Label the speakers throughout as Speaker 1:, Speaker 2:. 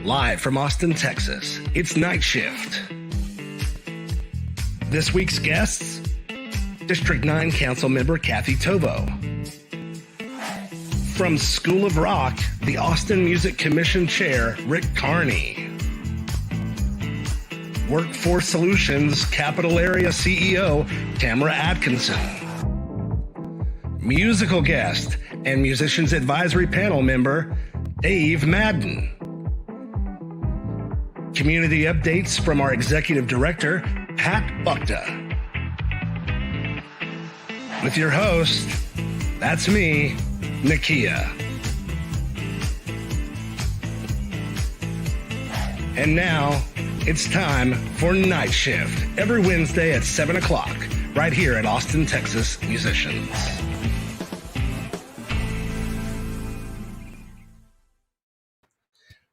Speaker 1: Live from Austin, Texas, it's Night Shift. This week's guests, District 9 Council Member Kathie Tovo. From School of Rock, the Austin Music Commission Chair, Rick Carney. Workforce Solutions Capital Area CEO, Tamara Atkinson. Musical guest and Musicians Advisory Panel member, Dave Madden. Community updates from our Executive Director, Pat Buckta. With your host, that's me, Nakia. And now, it's time for Night Shift, every Wednesday at 7 o'clock, right here at Austin, Texas Musicians.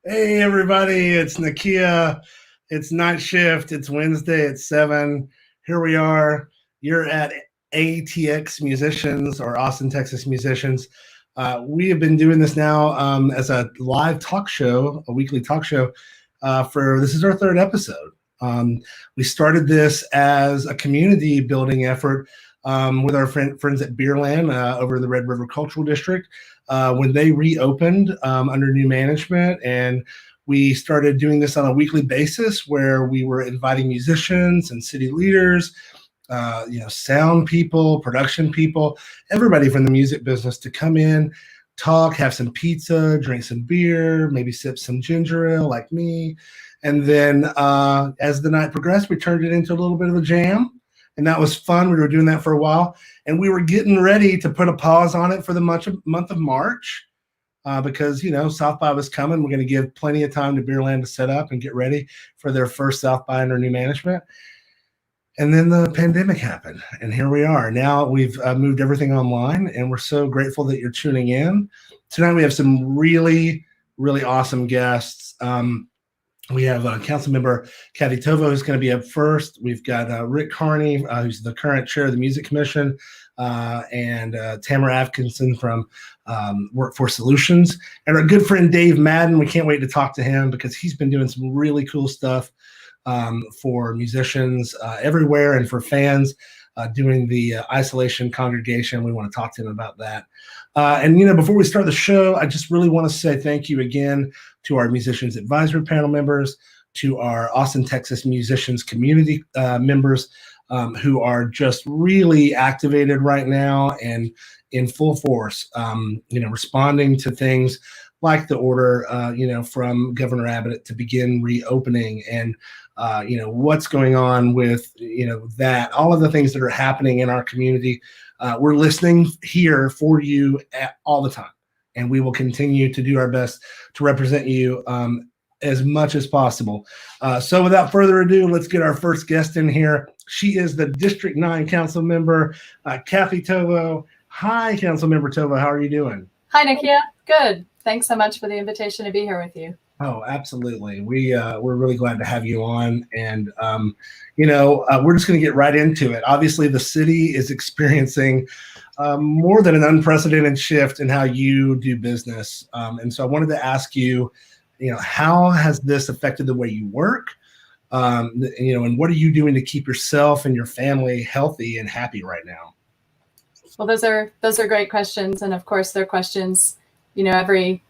Speaker 1: Hey everybody, it's Nakia. It's Night Shift. It's Wednesday at 7. Here we are. You're at ATX Musicians or Austin, Texas Musicians. We have been doing this now as a live talk show, a weekly talk show. This is our third episode. We started this as a community building effort with our friends at Beerland over in the Red River Cultural District. When they reopened under new management, and we started doing this on a weekly basis where we were inviting musicians and city leaders, sound people, production people, everybody from the music business to come in, talk, have some pizza, drink some beer, maybe sip some ginger ale like me. And then as the night progressed, we turned it into a little bit of a jam. And that was fun. We were doing that for a while. And we were getting ready to put a pause on it for the month of March because, South by was coming. We're going to give plenty of time to Beerland to set up and get ready for their first South by under new management. And then the pandemic happened. And here we are. Now we've moved everything online. And we're so grateful that you're tuning in. Tonight we have some really, really awesome guests. We have Council Member Kathie Tovo, who's going to be up first. We've got Rick Carney, who's the current chair of the Music Commission, and Tamara Atkinson from Workforce Solutions. And our good friend Dave Madden, we can't wait to talk to him because he's been doing some really cool stuff for musicians everywhere and for fans doing the isolation congregation. We want to talk to him about that. Before we start the show, I just really want to say thank you again to our Musicians Advisory Panel members, to our Austin, Texas Musicians community members who are just really activated right now and in full force, responding to things like the order, from Governor Abbott to begin reopening and, what's going on with, that, all of the things that are happening in our community. We're listening here for you all the time, and we will continue to do our best to represent you as much as possible. So without further ado, let's get our first guest in here. She is the District 9 Council Member, Kathie Tovo. Hi, Council Member Tovo. How are you doing?
Speaker 2: Hi, Nakia. Good. Thanks so much for the invitation to be here with you.
Speaker 1: Oh, absolutely. We're really glad to have you on. And, we're just going to get right into it. Obviously, the city is experiencing more than an unprecedented shift in how you do business. And so I wanted to ask you, how has this affected the way you work? And what are you doing to keep yourself and your family healthy and happy right now?
Speaker 2: Well, those are great questions. And of course, they're questions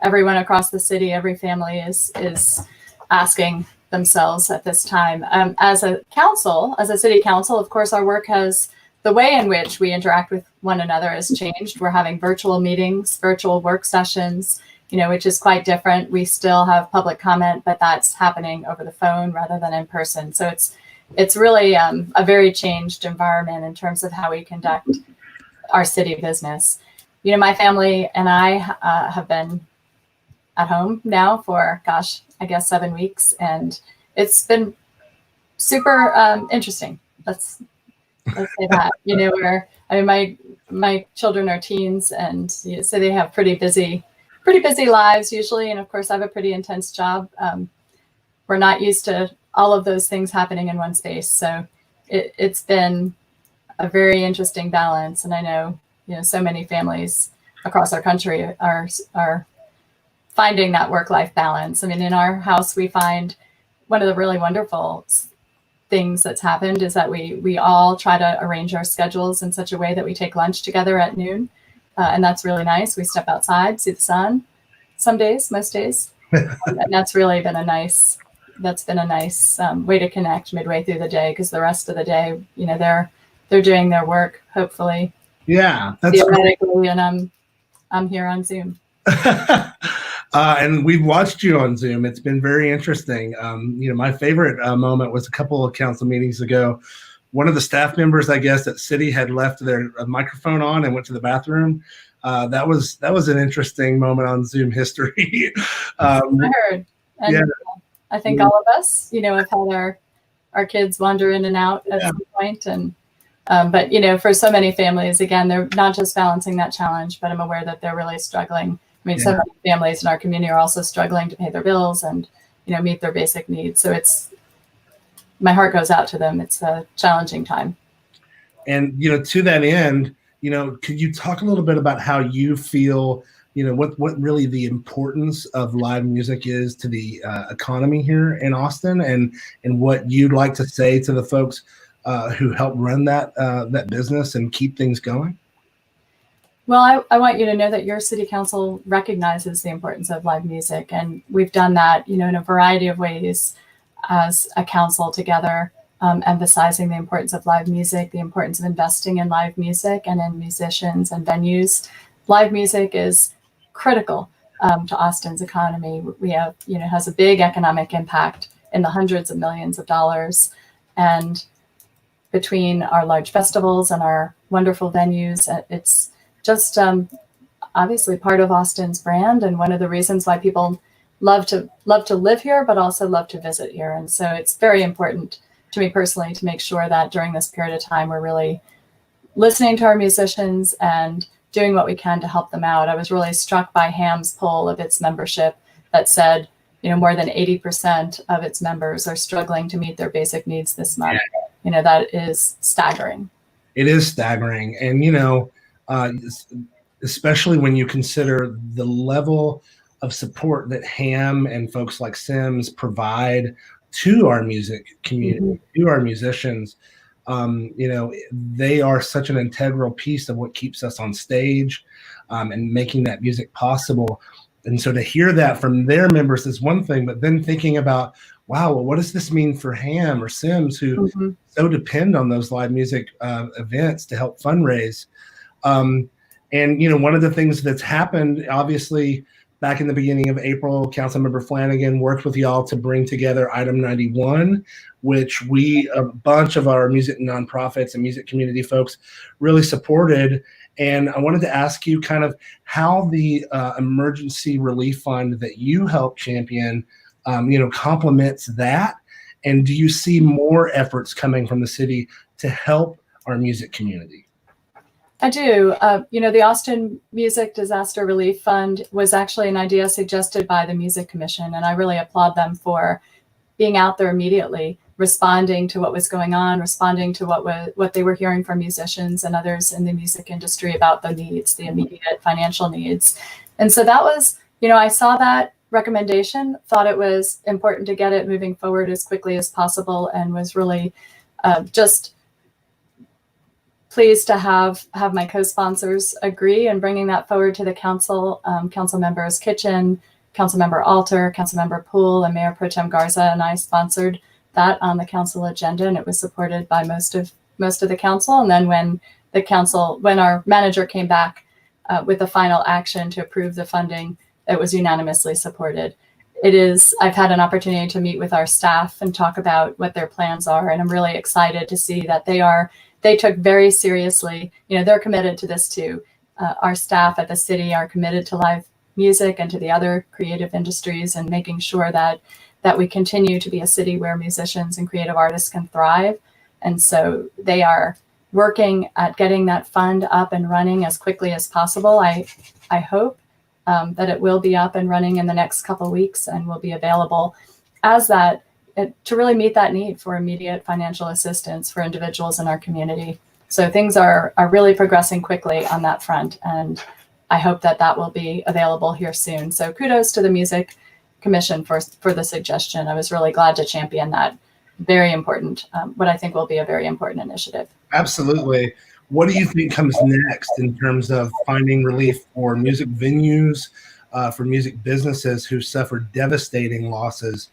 Speaker 2: everyone across the city, every family is asking themselves at this time. As a city council, of course, our work the way in which we interact with one another has changed. We're having virtual meetings, virtual work sessions, which is quite different. We still have public comment, but that's happening over the phone rather than in person. So it's really a very changed environment in terms of how we conduct our city business. My family and I have been at home now for, 7 weeks, and it's been super interesting. Let's say that. My children are teens, and so they have pretty busy lives usually, and of course I have a pretty intense job. We're not used to all of those things happening in one space, so it's been a very interesting balance, and I know so many families across our country are finding that work-life balance. I mean, in our house, we find one of the really wonderful things that's happened is that we all try to arrange our schedules in such a way that we take lunch together at noon. And that's really nice. We step outside, see the sun some days, most days. And that's really been a nice way to connect midway through the day, because the rest of the day, you know, they're doing their work, hopefully.
Speaker 1: Yeah, that's
Speaker 2: theoretically, cool. And I'm here on Zoom.
Speaker 1: And we've watched you on Zoom. It's been very interesting. You know, my favorite moment was a couple of council meetings ago. One of the staff members, I guess, at City had left their microphone on and went to the bathroom. That was an interesting moment on Zoom history.
Speaker 2: I heard. And yeah. I think all of us, you know, have had our kids wander in and out at some point. And but, you know, for so many families, again, they're not just balancing that challenge, but I'm aware that they're really struggling. I mean, so many families in our community are also struggling to pay their bills and, you know, meet their basic needs. So my heart goes out to them. It's a challenging time.
Speaker 1: And, you know, to that end, you know, could you talk a little bit about how you feel, you know, what really the importance of live music is to the economy here in Austin, and what you'd like to say to the folks who help run that business and keep things going?
Speaker 2: Well, I want you to know that your city council recognizes the importance of live music, and we've done that, you know, in a variety of ways as a council together, emphasizing the importance of live music, the importance of investing in live music and in musicians and venues. Live music is critical to Austin's economy. We have, you know, has a big economic impact in the hundreds of millions of dollars, and between our large festivals and our wonderful venues, it's just obviously part of Austin's brand, and one of the reasons why people love to live here, but also love to visit here. And so it's very important to me personally to make sure that during this period of time, we're really listening to our musicians and doing what we can to help them out. I was really struck by HAM's poll of its membership that said, you know, more than 80% of its members are struggling to meet their basic needs this month. Yeah. You know, that is staggering.
Speaker 1: It is staggering. And, you know, especially when you consider the level of support that HAM and folks like Sims provide to our music community, to our musicians. You know, they are such an integral piece of what keeps us on stage and making that music possible. And so to hear that from their members is one thing, but then thinking about, wow, well, what does this mean for HAM or Sims, who so depend on those live music events to help fundraise? And, you know, one of the things that's happened, obviously, back in the beginning of April, Councilmember Flanagan worked with y'all to bring together Item 91, which a bunch of our music nonprofits and music community folks really supported. And I wanted to ask you kind of how the emergency relief fund that you helped champion, you know, complements that. And do you see more efforts coming from the city to help our music community?
Speaker 2: I do. You know, the Austin Music Disaster Relief Fund was actually an idea suggested by the Music Commission, and I really applaud them for being out there immediately, responding to what was going on, responding to what they were hearing from musicians and others in the music industry about the needs, the immediate financial needs. And so that was, you know, I saw that recommendation, thought it was important to get it moving forward as quickly as possible, and was really just pleased to have my co-sponsors agree and bringing that forward to the council. Council members Kitchen, Council Member Alter, Council Member Poole, and Mayor Pro Tem Garza and I sponsored that on the council agenda, and it was supported by most of the council. And then when our manager came back with the final action to approve the funding, it was unanimously supported. I've had an opportunity to meet with our staff and talk about what their plans are, and I'm really excited to see that they took very seriously, you know, they're committed to this too. Our staff at the city are committed to live music and to the other creative industries, and making sure that we continue to be a city where musicians and creative artists can thrive. And so they are working at getting that fund up and running as quickly as possible. I hope that it will be up and running in the next couple of weeks and will be available as that to really meet that need for immediate financial assistance for individuals in our community. So things are really progressing quickly on that front, and I hope that that will be available here soon. So kudos to the Music Commission for the suggestion. I was really glad to champion that very important, what I think will be a very important initiative.
Speaker 1: Absolutely. What do you think comes next in terms of finding relief for music venues, for music businesses who suffered devastating losses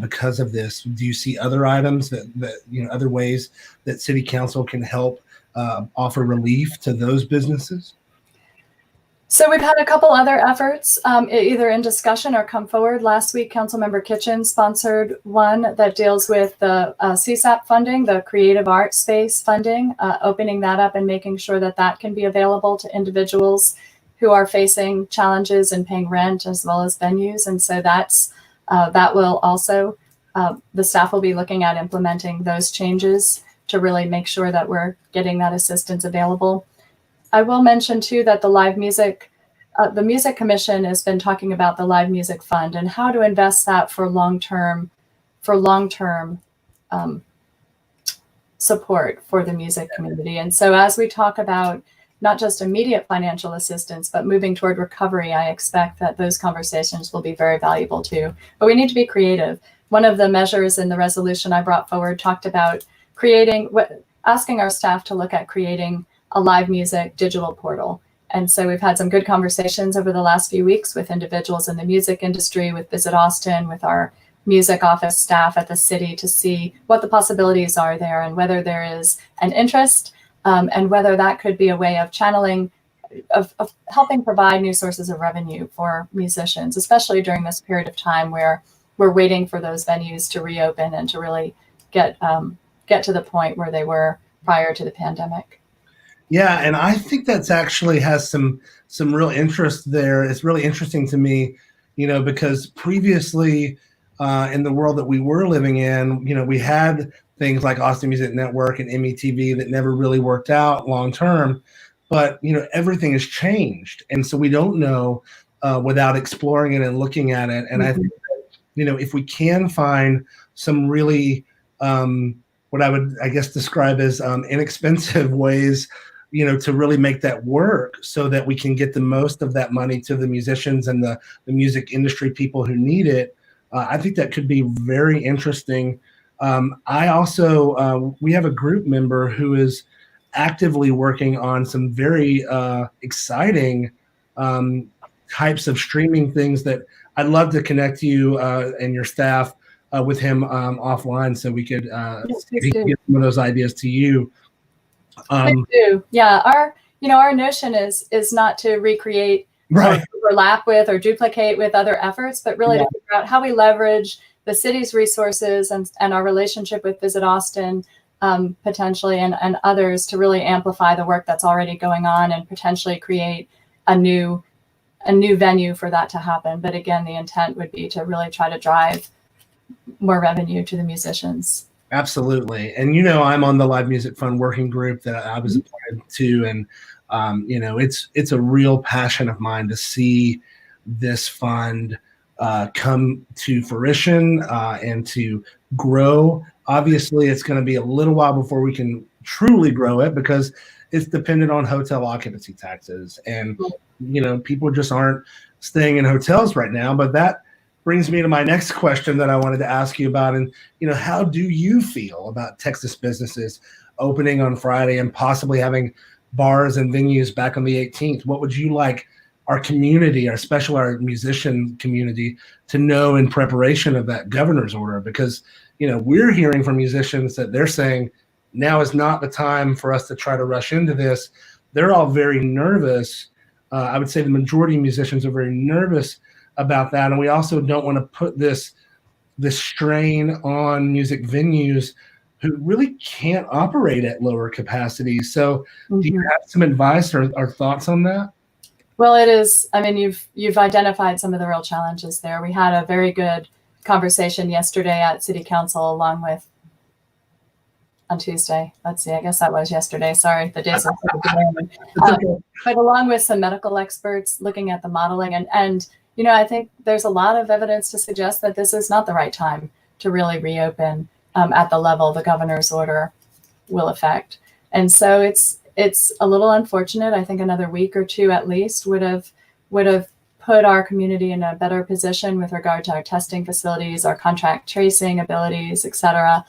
Speaker 1: because of this? Do you see other items that other ways that City Council can help offer relief to those businesses?
Speaker 2: So we've had a couple other efforts either in discussion or come forward. Last week, Councilmember Kitchen sponsored one that deals with the CSAP funding, the creative art space funding, opening that up and making sure that that can be available to individuals who are facing challenges in paying rent as well as venues. And so that will also, the staff will be looking at implementing those changes to really make sure that we're getting that assistance available. I will mention too that the Music Commission has been talking about the Live Music Fund and how to invest that for long-term support for the music community. And so as we talk about not just immediate financial assistance, but moving toward recovery, I expect that those conversations will be very valuable too. But we need to be creative. One of the measures in the resolution I brought forward talked about asking our staff to look at creating a live music digital portal. And so we've had some good conversations over the last few weeks with individuals in the music industry, with Visit Austin, with our music office staff at the city to see what the possibilities are there and whether there is an interest and whether that could be a way of channeling, of helping provide new sources of revenue for musicians, especially during this period of time where we're waiting for those venues to reopen and to really get to the point where they were prior to the pandemic.
Speaker 1: Yeah, and I think that's actually has some real interest there. It's really interesting to me, because previously in the world that we were living in, we had things like Austin Music Network and METV that never really worked out long term. But everything has changed, and so we don't know without exploring it and looking at it. And I think that, if we can find some really what I would, describe as inexpensive ways to really make that work so that we can get the most of that money to the musicians and the music industry people who need it. I think that could be very interesting. I also, we have a group member who is actively working on some very exciting types of streaming things that I'd love to connect you and your staff with him offline so we could get some of those ideas to you.
Speaker 2: Yeah, our notion is not to recreate,
Speaker 1: right,
Speaker 2: or overlap with or duplicate with other efforts, but really to figure out how we leverage the city's resources and our relationship with Visit Austin potentially and others to really amplify the work that's already going on and potentially create a new venue for that to happen. But again, the intent would be to really try to drive more revenue to the musicians.
Speaker 1: Absolutely. And, I'm on the Live Music Fund working group that I was appointed to. And, it's a real passion of mine to see this fund come to fruition and to grow. Obviously, it's going to be a little while before we can truly grow it because it's dependent on hotel occupancy taxes. And, people just aren't staying in hotels right now. But that brings me to my next question that I wanted to ask you about. And, how do you feel about Texas businesses opening on Friday and possibly having bars and venues back on the 18th? What would you like our community, especially our musician community, to know in preparation of that governor's order? Because, we're hearing from musicians that they're saying now is not the time for us to try to rush into this. They're all very nervous. I would say the majority of musicians are very nervous about that. And we also don't want to put this strain on music venues who really can't operate at lower capacity. So do you have some advice or thoughts on that?
Speaker 2: Well, it is. I mean, you've identified some of the real challenges there. We had a very good conversation yesterday at City Council on Tuesday. Let's see, I guess that was yesterday. Sorry, the days are but along with some medical experts looking at the modeling and I think there's a lot of evidence to suggest that this is not the right time to really reopen at the level the governor's order will affect. And so it's a little unfortunate. I think another week or two at least would have put our community in a better position with regard to our testing facilities, our contract tracing abilities, et cetera.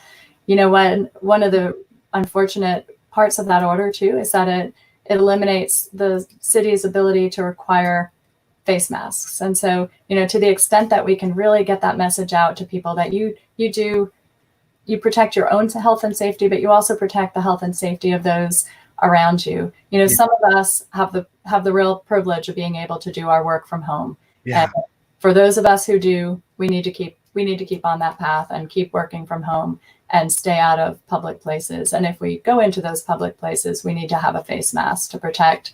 Speaker 2: You know, one of the unfortunate parts of that order too is that it eliminates the city's ability to require face masks. And so, you know, to the extent that we can really get that message out to people that you protect your own health and safety, but you also protect the health and safety of those around you. You know, some of us have the real privilege of being able to do our work from home.
Speaker 1: Yeah.
Speaker 2: And for those of us who do, we need to keep on that path and keep working from home and stay out of public places. And if we go into those public places, we need to have a face mask to protect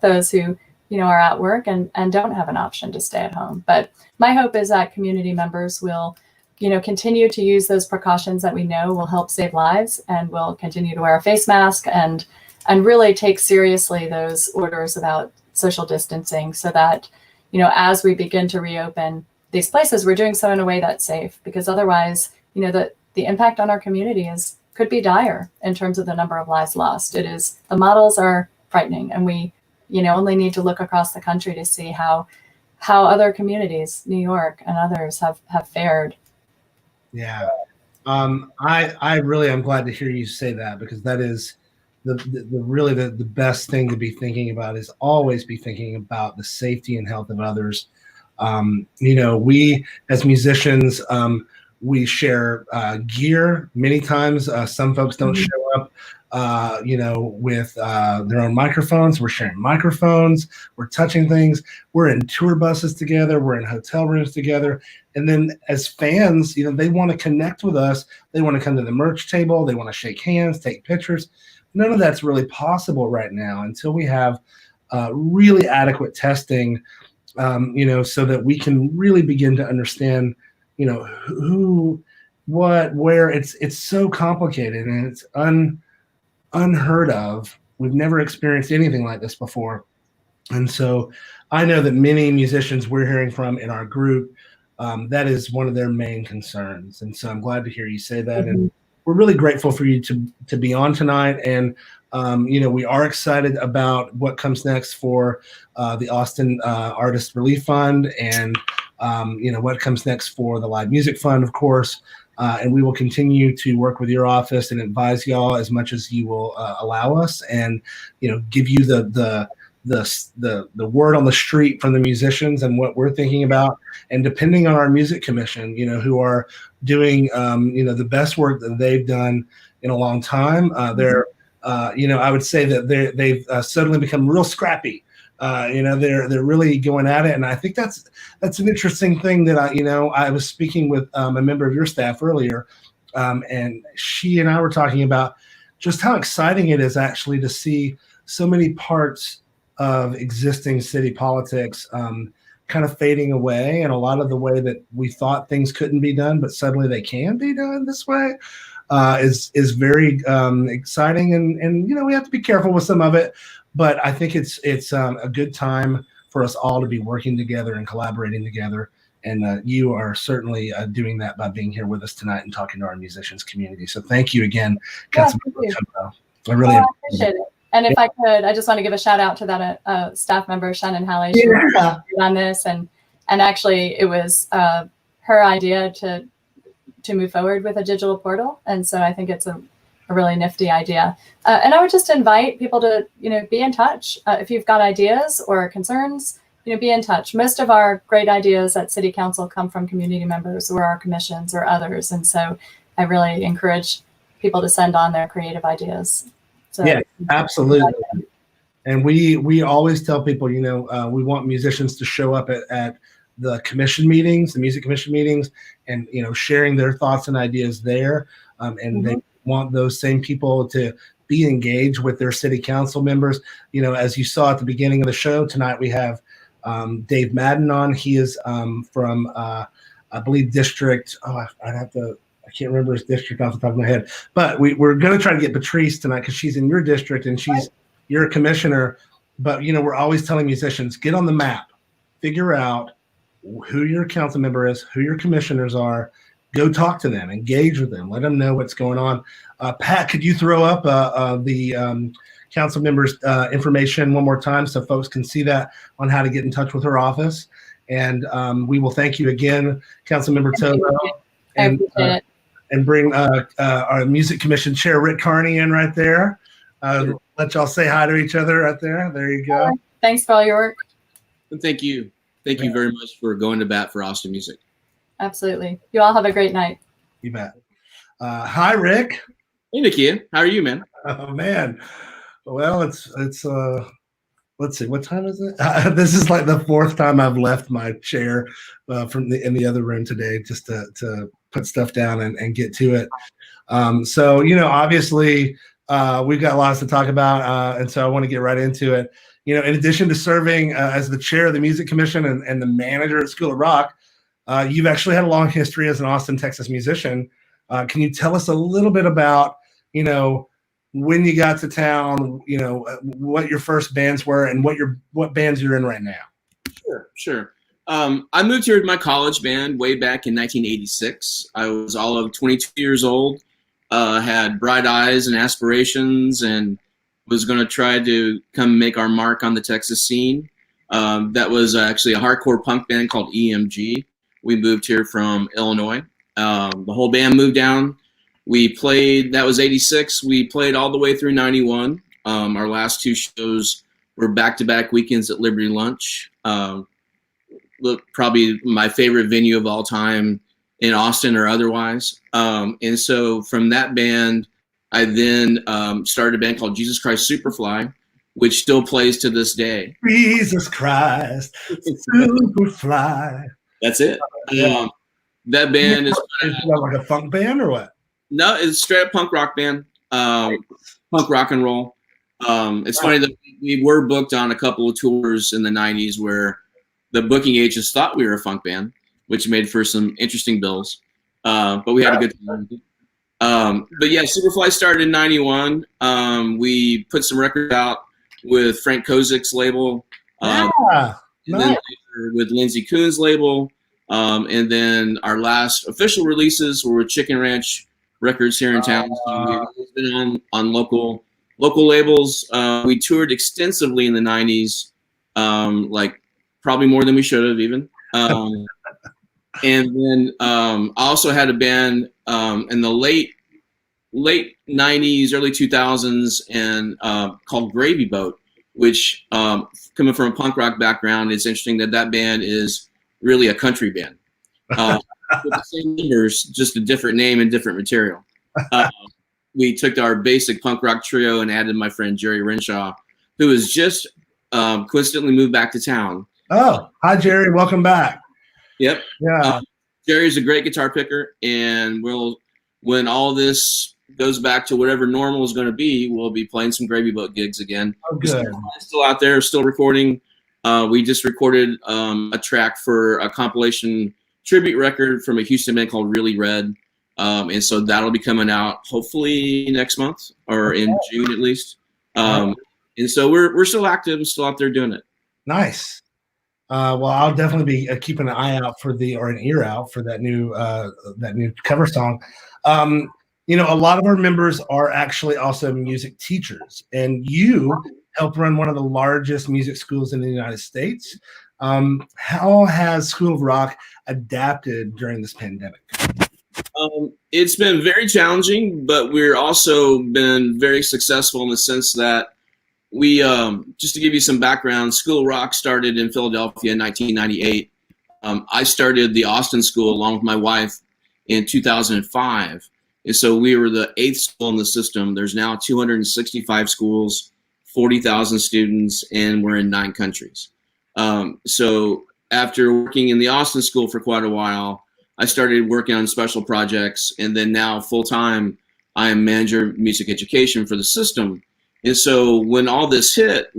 Speaker 2: those who, you know, are at work and don't have an option to stay at home. But my hope is that community members will, you know, continue to use those precautions that we know will help save lives, and will continue to wear a face mask and really take seriously those orders about social distancing, so that, you know, as we begin to reopen these places, we're doing so in a way that's safe, because otherwise, you know, the impact on our community could be dire in terms of the number of lives lost. The models are frightening, and we, you know, only need to look across the country to see how other communities, New York and others, have fared.
Speaker 1: Yeah. I really am glad to hear you say that, because that is the best thing to be thinking about, is always be thinking about the safety and health of others. You know, we as musicians, we share gear many times. Some folks don't show up, you know, with their own microphones. We're sharing microphones. We're touching things. We're in tour buses together. We're in hotel rooms together. And then as fans, you know, they want to connect with us. They want to come to the merch table. They want to shake hands, take pictures. None of that's really possible right now until we have really adequate testing, you know, so that we can really begin to understand, you know, who, what, where. It's so complicated, and it's unheard of. We've never experienced anything like this before. And so I know that many musicians we're hearing from in our group, that is one of their main concerns. And so I'm glad to hear you say that. And we're really grateful for you to be on tonight. And, you know, we are excited about what comes next for the Austin Artist Relief Fund, and, you know, what comes next for the Live Music Fund, of course. And we will continue to work with your office and advise y'all as much as you will allow us, and, you know, give you the word on the street from the musicians and what we're thinking about. And depending on our music commission, you know, who are doing, you know, the best work that they've done in a long time, they're, you know, I would say that they've suddenly become real scrappy. You know, they're really going at it, and I think that's an interesting thing that I was speaking with a member of your staff earlier, and she and I were talking about just how exciting it is actually to see so many parts of existing city politics kind of fading away, and a lot of the way that we thought things couldn't be done, but suddenly they can be done this way, is very exciting, and you know, we have to be careful with some of it. But I think it's a good time for us all to be working together and collaborating together. And you are certainly doing that by being here with us tonight and talking to our musicians community. So thank you again, Kathie. I really
Speaker 2: appreciate it. And if I could, I just want to give a shout out to that staff member, Shannon Halley, she worked on this, and actually it was her idea to move forward with a digital portal. And so I think it's a really nifty idea. And I would just invite people to, you know, be in touch. If you've got ideas or concerns, you know, be in touch. Most of our great ideas at City Council come from community members or our commissions or others. And so I really encourage people to send on their creative ideas. So,
Speaker 1: yeah, absolutely. And we always tell people, you know, we want musicians to show up at the commission meetings, the music commission meetings, and, you know, sharing their thoughts and ideas there. And they want those same people to be engaged with their city council members. You know, as you saw at the beginning of the show tonight, we have Dave Madden on. He is from, I believe, District. I can't remember his district off the top of my head. But we're going to try to get Patrice tonight because she's in your district and you're a commissioner. But, you know, we're always telling musicians, get on the map, figure out who your council member is, who your commissioners are. Go talk to them, engage with them, let them know what's going on. Pat, could you throw up the council members' information one more time so folks can see that on how to get in touch with her office. And we will thank you again, Councilmember Tovo.
Speaker 2: I appreciate it.
Speaker 1: And bring our Music Commission Chair, Rick Carney, in right there. Let y'all say hi to each other right there. There you go.
Speaker 2: Thanks for all your work.
Speaker 3: And thank you. Thank you very much for going to bat for Austin music.
Speaker 2: Absolutely. You all have a great night.
Speaker 1: You bet. Hi, Rick.
Speaker 3: Hey, Nakia. How are you, man?
Speaker 1: Oh, man. Well, it's let's see, what time is it? This is like the fourth time I've left my chair in the other room today just to put stuff down and get to it. So, obviously we've got lots to talk about. And so I want to get right into it. In addition to serving as the chair of the Music Commission and the manager at School of Rock, you've actually had a long history as an Austin, Texas musician. Can you tell us a little bit about, when you got to town, what your first bands were and what bands you're in right now?
Speaker 3: Sure. I moved here with my college band way back in 1986. I was all of 22 years old, had bright eyes and aspirations, and was going to try to come make our mark on the Texas scene. That was actually a hardcore punk band called EMG. We moved here from Illinois. The whole band moved down. We played, that was 86. We played all the way through 91. Our last two shows were back-to-back weekends at Liberty Lunch. Probably my favorite venue of all time in Austin or otherwise. And so from that band, I then started a band called Jesus Christ Superfly, which still plays to this day.
Speaker 1: Jesus Christ Superfly.
Speaker 3: That's it. That band is
Speaker 1: like a funk band or what?
Speaker 3: No, it's a straight up punk rock band, punk rock and roll. It's funny that we were booked on a couple of tours in the 90s where the booking agents thought we were a funk band, which made for some interesting bills. But we had a good time. But yeah, Superfly started in 91. We put some records out with Frank Kozik's label, and then later with Lindsey Kuhn's label. And then our last official releases were with Chicken Ranch Records here in town. So we've been on local labels. We toured extensively in the 90s, like probably more than we should have even. And then I also had a band in the late 90s, early 2000s, and called Gravy Boat, which coming from a punk rock background, it's interesting that band is really a country band. With the same members, just a different name and different material. We took our basic punk rock trio and added my friend Jerry Renshaw, who has just coincidentally moved back to town.
Speaker 1: Oh, hi Jerry, welcome back.
Speaker 3: Yep.
Speaker 1: Yeah.
Speaker 3: Jerry's a great guitar picker, and when all this goes back to whatever normal is going to be, we'll be playing some Gravy Boat gigs again.
Speaker 1: Oh, good.
Speaker 3: Still out there, still recording. We just recorded a track for a compilation tribute record from a Houston band called Really Red. And so that'll be coming out hopefully next month or in June at least. And so we're still active and still out there doing it.
Speaker 1: Nice. Well, I'll definitely be keeping an eye out for an ear out for that new cover song. A lot of our members are actually also music teachers, and you help run one of the largest music schools in the United States. How has School of Rock adapted during this pandemic?
Speaker 3: It's been very challenging, but we're also been very successful in the sense that we, just to give you some background, School of Rock started in Philadelphia in 1998. I started the Austin school along with my wife in 2005. And so we were the 8th school in the system. There's now 265 schools, 40,000 students, and we're in 9 countries. So after working in the Austin school for quite a while, I started working on special projects, and then now full-time, I am manager of music education for the system. And so when all this hit,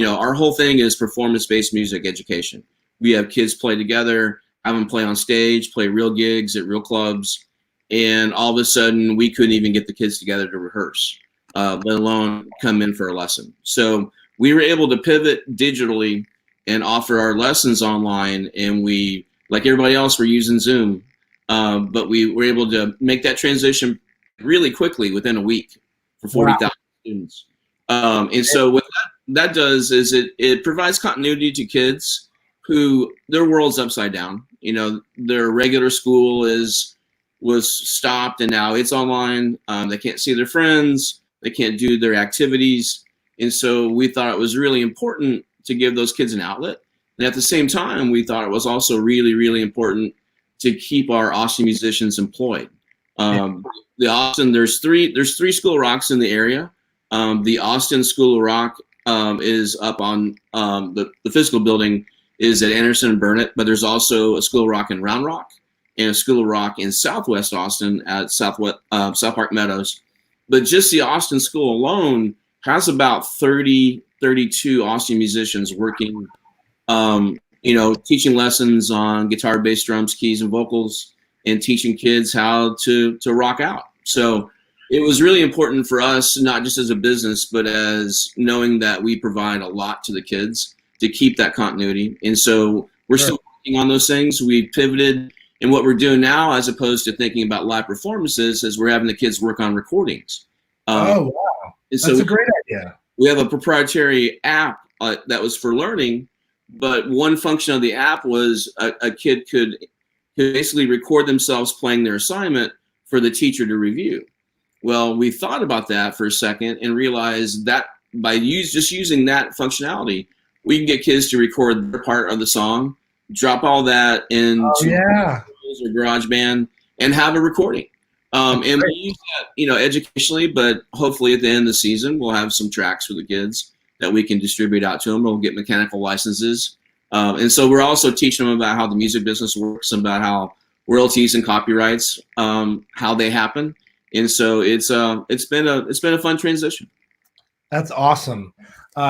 Speaker 3: our whole thing is performance-based music education. We have kids play together, have them play on stage, play real gigs at real clubs, and all of a sudden we couldn't even get the kids together to rehearse, let alone come in for a lesson. So we were able to pivot digitally and offer our lessons online, and we, like everybody else, we're using Zoom, but we were able to make that transition really quickly within a week for 40,000 students. And so what that does is it provides continuity to kids who their world's upside down. You know, their regular school was stopped and now it's online. They can't see their friends. They can't do their activities. And so we thought it was really important to give those kids an outlet. And at the same time, we thought it was also really, really important to keep our Austin musicians employed. The Austin, there's three School of Rocks in the area. The Austin School of Rock is up on the physical building is at Anderson and Burnett, but there's also a School of Rock in Round Rock and a School of Rock in Southwest Austin at South Park Meadows. But just the Austin School alone has about 32 Austin musicians working, teaching lessons on guitar, bass, drums, keys, and vocals, and teaching kids how to rock out. So it was really important for us, not just as a business, but as knowing that we provide a lot to the kids to keep that continuity. And so we're still working on those things. We pivoted in what we're doing now, as opposed to thinking about live performances, as we're having the kids work on recordings.
Speaker 1: Oh, wow. That's a great idea.
Speaker 3: We have a proprietary app that was for learning, but one function of the app was a kid could basically record themselves playing their assignment for the teacher to review. Well, we thought about that for a second and realized that by just using that functionality, we can get kids to record their part of the song, drop all that into or GarageBand, and have a recording. And we use that, educationally, but hopefully at the end of the season, we'll have some tracks for the kids that we can distribute out to them. We'll get mechanical licenses. And so we're also teaching them about how the music business works and about how royalties and copyrights, how they happen. And so it's been a fun transition.
Speaker 1: That's awesome.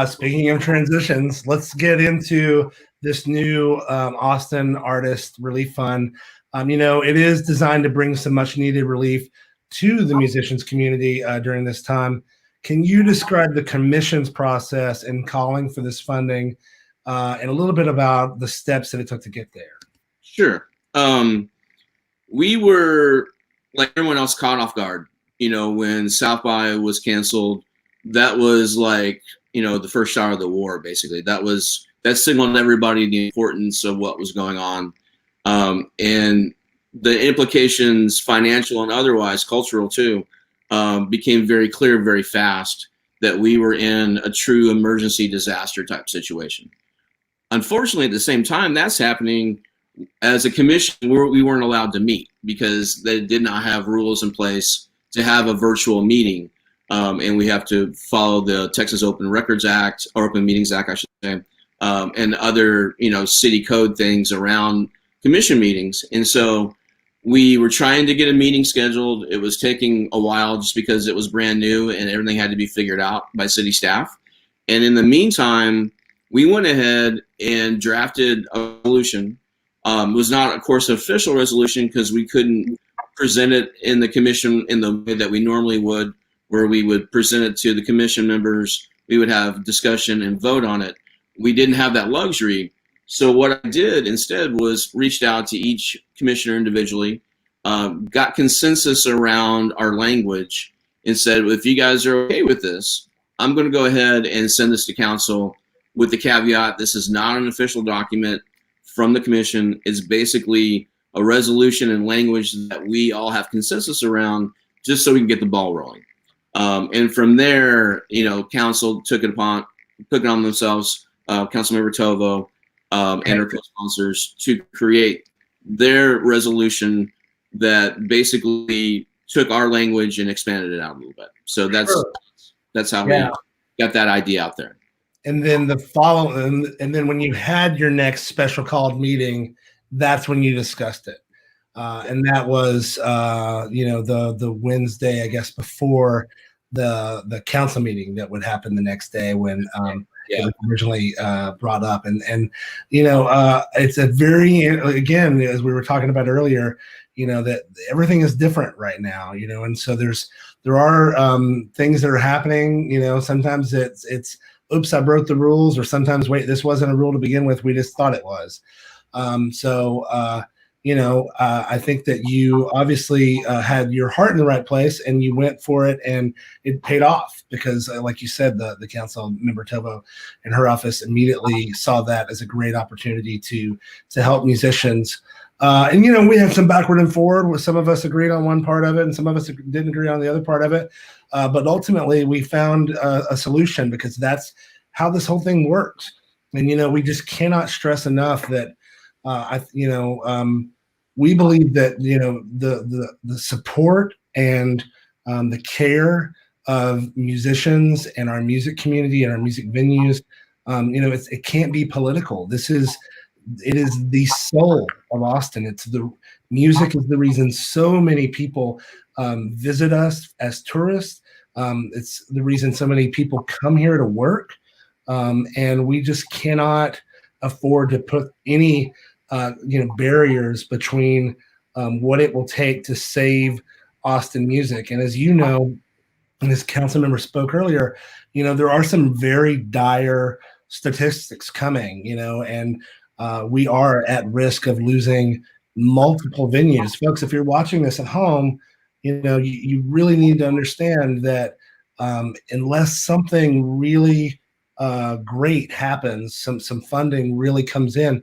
Speaker 1: Speaking of transitions, let's get into this new Austin Artist Relief Fund. It is designed to bring some much needed relief to the musicians community during this time. Can you describe the commission's process in calling for this funding and a little bit about the steps that it took to get there?
Speaker 3: Sure. We were, like everyone else, caught off guard. When South by was canceled, that was like, the first shot of the war, basically. That signaled everybody the importance of what was going on. And the implications, financial and otherwise, cultural too, became very clear very fast that we were in a true emergency disaster type situation. Unfortunately, at the same time that's happening, as a commission, we weren't allowed to meet because they did not have rules in place to have a virtual meeting. And we have to follow the Texas Open Records Act, or Open Meetings Act, I should say, and other, city code things around commission meetings. And so we were trying to get a meeting scheduled. It was taking a while just because it was brand new and everything had to be figured out by city staff. And in the meantime, we went ahead and drafted a resolution. It was not, of course, an official resolution because we couldn't present it in the commission in the way that we normally would, where we would present it to the commission members. We would have discussion and vote on it. We didn't have that luxury. So what I did instead was reached out to each commissioner individually, got consensus around our language, and said, if you guys are okay with this, I'm going to go ahead and send this to council with the caveat, this is not an official document from the commission. It's basically a resolution and language that we all have consensus around, just so we can get the ball rolling. And from there, council took it on themselves, Councilmember Tovo, and our co-sponsors, to create their resolution that basically took our language and expanded it out a little bit. So that's how we got that idea out there.
Speaker 1: And then and then when you had your next special called meeting, that's when you discussed it. And that was, the Wednesday, I guess, before the council meeting that would happen the next day when it was originally brought up. And it's a very, again, as we were talking about earlier, that everything is different right now, and so there are things that are happening. Sometimes it's oops, I broke the rules, or sometimes, wait, this wasn't a rule to begin with, we just thought it was. I think that you obviously had your heart in the right place and you went for it, and it paid off because, like you said, the council member Tovo in her office immediately saw that as a great opportunity to help musicians. And we had some backward and forward where some of us agreed on one part of it and some of us didn't agree on the other part of it. But ultimately, we found a solution because that's how this whole thing works. And we just cannot stress enough that we believe that the support and the care of musicians and our music community and our music venues, it can't be political. It is the soul of Austin. It's the music is the reason so many people visit us as tourists. It's the reason so many people come here to work, and we just cannot afford to put any barriers between what it will take to save Austin music. And as you know, and this council member spoke earlier, there are some very dire statistics coming, and we are at risk of losing multiple venues. Folks, if you're watching this at home, you really need to understand that unless something really great happens, some funding really comes in,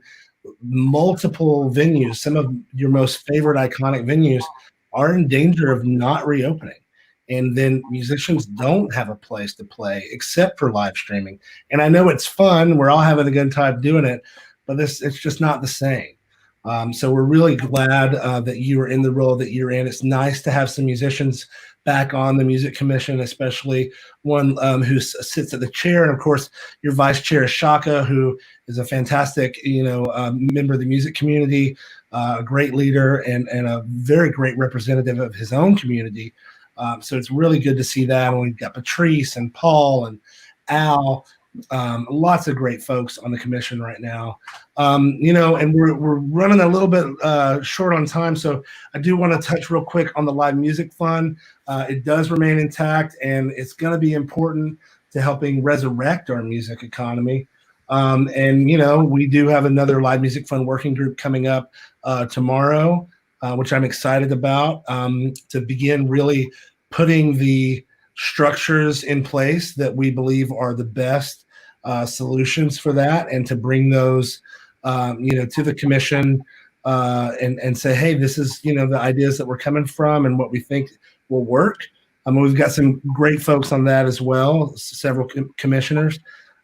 Speaker 1: multiple venues, some of your most favorite iconic venues, are in danger of not reopening. And then musicians don't have a place to play except for live streaming. And I know it's fun. We're all having a good time doing it, but it's just not the same. So we're really glad that you are in the role that you're in. It's nice to have some musicians back on the music commission, especially one who sits at the chair. And of course, your vice chair is Shaka, who is a fantastic, member of the music community, a great leader and a very great representative of his own community. So it's really good to see that. And we've got Patrice and Paul and Al, lots of great folks on the commission right now. And we're running a little bit short on time. So I do want to touch real quick on the Live Music Fund. It does remain intact, and it's going to be important to helping resurrect our music economy. We do have another Live Music Fund working group coming up tomorrow, which I'm excited about, to begin really putting the structures in place that we believe are the best solutions for that, and to bring those to the commission and say, hey, this is the ideas that we're coming from and what we think will work. We've got some great folks on that as well, several commissioners.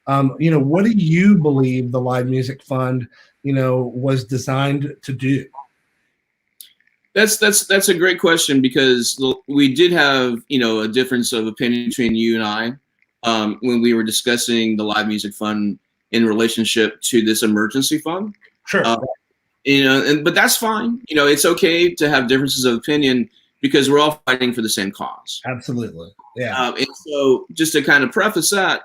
Speaker 1: What do you believe the Live Music Fund was designed to do?
Speaker 3: That's a great question, because we did have a difference of opinion between you and I when we were discussing the Live Music Fund in relationship to this emergency fund.
Speaker 1: Sure.
Speaker 3: But that's fine. It's okay to have differences of opinion because we're all fighting for the same cause.
Speaker 1: Absolutely. Yeah.
Speaker 3: And so just to kind of preface that,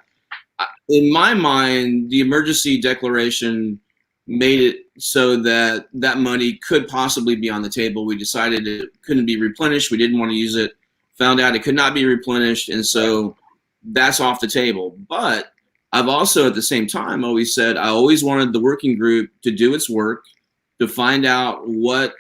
Speaker 3: in my mind, the emergency declaration made it so that that money could possibly be on the table. We decided it couldn't be replenished. We didn't want to use it. Found out it could not be replenished. And so that's off the table. But I've also at the same time always said I always wanted the working group to do its work, to find out who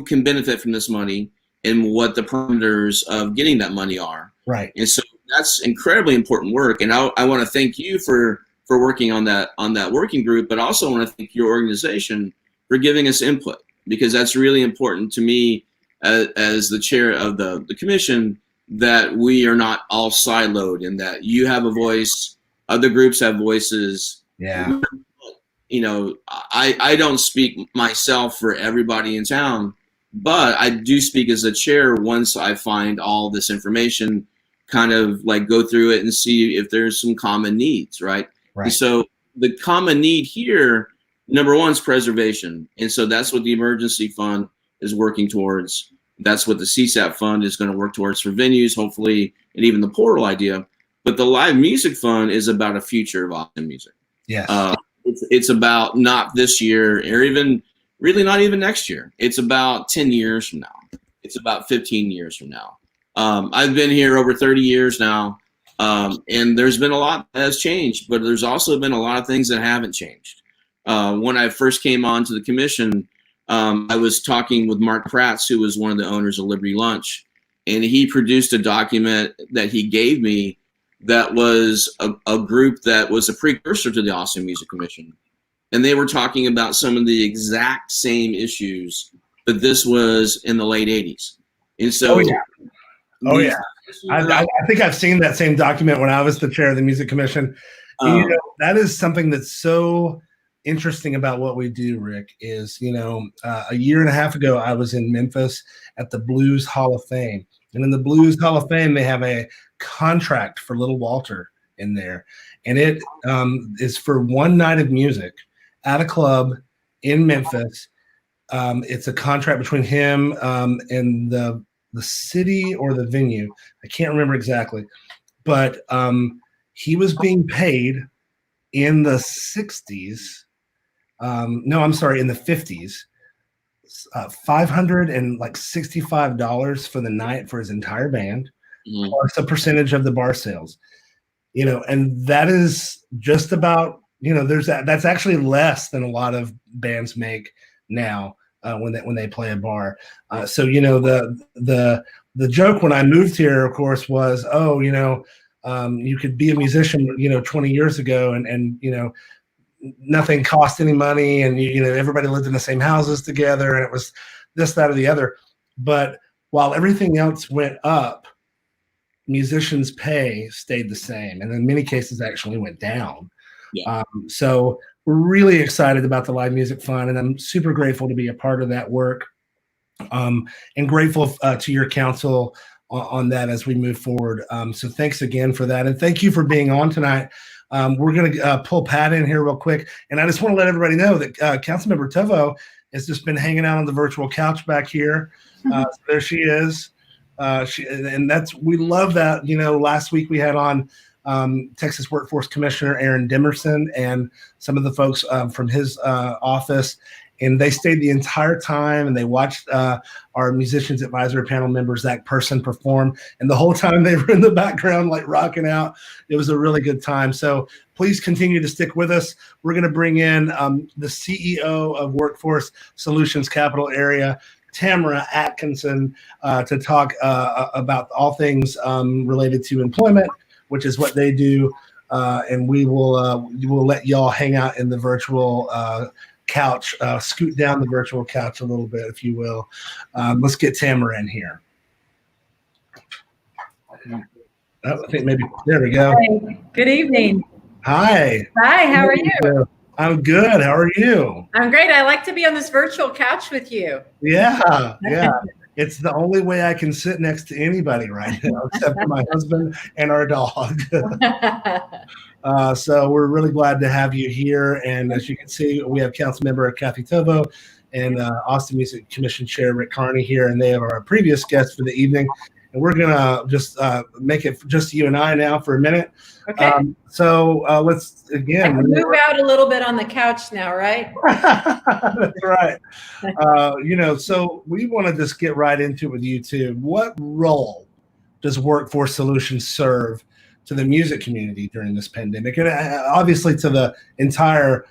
Speaker 3: can benefit from this money and what the parameters of getting that money are.
Speaker 1: Right.
Speaker 3: And so that's incredibly important work. And I want to thank you for working on that working group, but also want to thank your organization for giving us input, because that's really important to me as the chair of the commission, that we are not all siloed and that you have a voice, other groups have voices.
Speaker 1: Yeah.
Speaker 3: I don't speak myself for everybody in town, but I do speak as a chair once I find all this information, kind of like go through it and see if there's some common needs, right?
Speaker 1: Right.
Speaker 3: And so the common need here, number one, is preservation. And so that's what the emergency fund is working towards. That's what the CSAP fund is going to work towards for venues, hopefully, and even the portal idea. But the Live Music Fund is about a future of Austin music.
Speaker 1: Yes.
Speaker 3: It's about not this year, or even really not even next year. It's about 10 years from now. It's about 15 years from now. I've been here over 30 years now, and there's been a lot that has changed, but there's also been a lot of things that haven't changed. When I first came on to the commission, I was talking with Mark Kratz, who was one of the owners of Liberty Lunch, and he produced a document that he gave me that was a group that was a precursor to the Austin Music Commission. And they were talking about some of the exact same issues, but this was in the late 80s. And so,
Speaker 1: I think I've seen that same document when I was the chair of the Music Commission. That is something that's so interesting about what we do, Rick, is, a year and a half ago, I was in Memphis at the Blues Hall of Fame. And in the Blues Hall of Fame, they have a contract for Little Walter in there. And it is for one night of music at a club in Memphis. It's a contract between him and the city or the venue. I can't remember exactly. But he was being paid in the 60s. No, I'm sorry, in the 50s. $565 for the night for his entire band, plus a percentage of the bar sales. And that is just about, that's actually less than a lot of bands make now when they play a bar. So the joke when I moved here, of course, was, you could be a musician, 20 years ago, and nothing cost any money, and everybody lived in the same houses together, and it was this, that, or the other. But while everything else went up, musicians' pay stayed the same, and in many cases actually went down. Yeah. So we're really excited about the Live Music Fund, and I'm super grateful to be a part of that work, and grateful to your council on that as we move forward. So thanks again for that, and thank you for being on tonight. We're going to pull Pat in here real quick, and I just want to let everybody know that Councilmember Tovo has just been hanging out on the virtual couch back here. So there she is. We love that. Last week we had on Texas Workforce Commissioner Aaron Demerson and some of the folks from his office, and they stayed the entire time, and they watched our Musicians Advisory Panel member, Zach Person, perform. And the whole time they were in the background, like rocking out. It was a really good time. So please continue to stick with us. We're going to bring in the CEO of Workforce Solutions Capital Area, Tamara Atkinson, to talk about all things related to employment, which is what they do. And we will let y'all hang out in the virtual couch, scoot down the virtual couch a little bit, if you will. Let's get Tamara in here. I think maybe, there we go.
Speaker 4: Hi. Good evening.
Speaker 1: Hi.
Speaker 4: Hi, how are you?
Speaker 1: I'm good. How are you?
Speaker 4: I'm great. I like to be on this virtual couch with you.
Speaker 1: Yeah. It's the only way I can sit next to anybody right now, except for my husband and our dog. So we're really glad to have you here. And as you can see, we have Councilmember Kathie Tovo and Austin Music Commission Chair Rick Carney here, and they are our previous guests for the evening. And we're going to just make it just you and I now for a minute.
Speaker 4: Okay.
Speaker 1: So let's, again.
Speaker 4: Move out a little bit on the couch now, right?
Speaker 1: That's right. So we want to just get right into it with you two. What role does Workforce Solutions serve to the music community during this pandemic, and obviously to the entire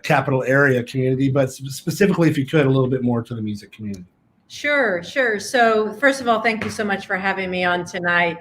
Speaker 1: capital area community, but specifically, if you could, a little bit more to the music community?
Speaker 4: Sure. So first of all, thank you so much for having me on tonight.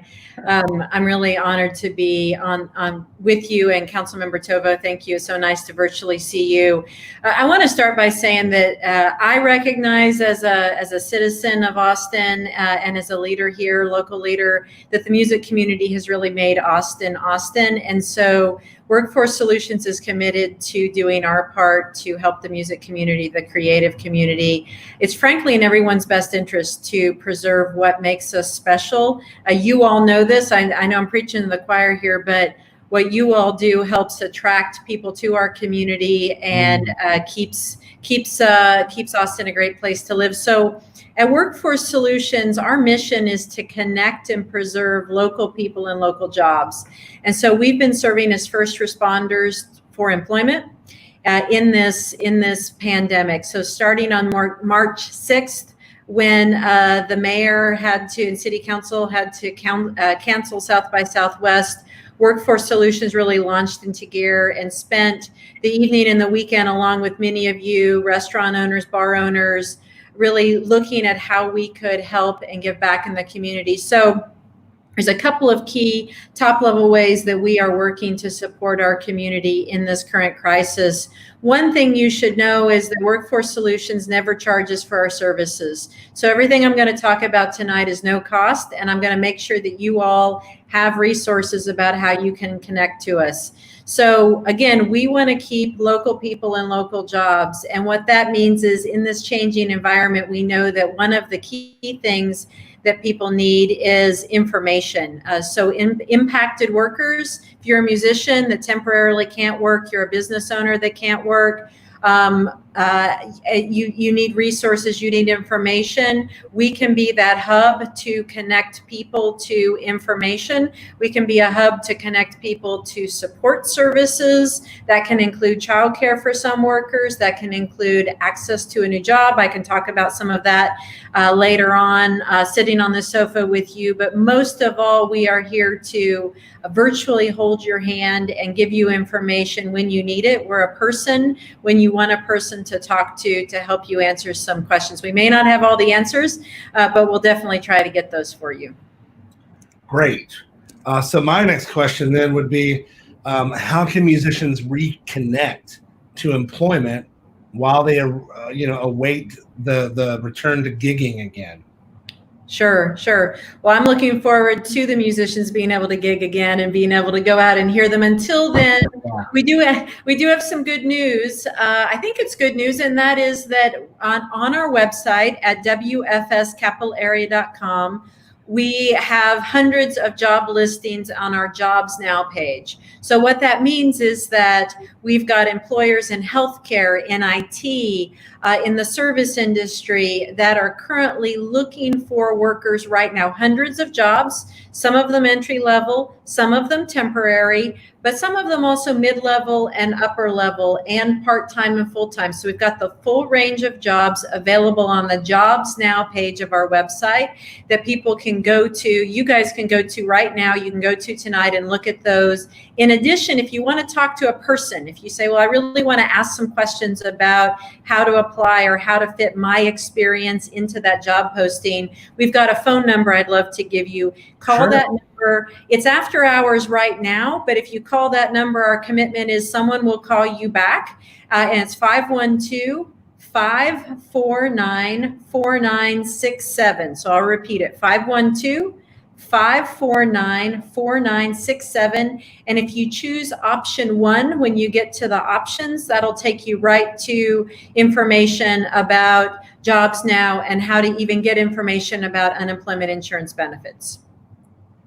Speaker 4: I'm really honored to be on with you and Councilmember Tovo. Thank you. It's so nice to virtually see you. I want to start by saying that I recognize as a citizen of Austin and as a leader here, local leader, that the music community has really made Austin. And so Workforce Solutions is committed to doing our part to help the music community, the creative community. It's frankly in everyone's best interest to preserve what makes us special. You all know this. I know I'm preaching to the choir here, but what you all do helps attract people to our community and keeps Austin a great place to live. So at Workforce Solutions, our mission is to connect and preserve local people and local jobs. And so we've been serving as first responders for employment in this pandemic. So starting on March 6th, when the mayor and city council had to cancel South by Southwest, Workforce Solutions really launched into gear and spent the evening and the weekend, along with many of you, restaurant owners, bar owners, really looking at how we could help and give back in the community. So there's a couple of key top-level ways that we are working to support our community in this current crisis. One thing you should know is that Workforce Solutions never charges for our services. So everything I'm going to talk about tonight is no cost, and I'm going to make sure that you all have resources about how you can connect to us. So again, we want to keep local people and local jobs. And what that means is in this changing environment, we know that one of the key things that people need is information. So impacted workers, if you're a musician that temporarily can't work, you're a business owner that can't work, you need resources, you need information. We can be that hub to connect people to information. We can be a hub to connect people to support services. That can include childcare for some workers. That can include access to a new job. I can talk about some of that later on, sitting on the sofa with you. But most of all, we are here to virtually hold your hand and give you information when you need it. We're a person when you want a person to talk to help you answer some questions. We may not have all the answers, but we'll definitely try to get those for you.
Speaker 1: Great. So my next question then would be, how can musicians reconnect to employment while they await the return to gigging again?
Speaker 4: Sure. Well, I'm looking forward to the musicians being able to gig again and being able to go out and hear them. Until then, we do have some good news. I think it's good news, and that is that on our website at wfscapitalarea.com, we have hundreds of job listings on our Jobs Now page. So what that means is that we've got employers in healthcare, in IT, in the service industry that are currently looking for workers right now. Hundreds of jobs, some of them entry level, some of them temporary, but some of them also mid-level and upper level and part-time and full-time. So we've got the full range of jobs available on the Jobs Now page of our website that people can go to. You guys can go to right now. You can go to tonight and look at those. In addition, if you want to talk to a person, if you say, well, I really want to ask some questions about how to apply or how to fit my experience into that job posting, we've got a phone number I'd love to give you. Call
Speaker 1: Sure.
Speaker 4: that number. It's after hours right now, but if you call that number, our commitment is someone will call you back, and it's 512-549-4967. So I'll repeat it, 512-549-4967. And if you choose option 1 when you get to the options, that'll take you right to information about Jobs Now and how to even get information about unemployment insurance benefits.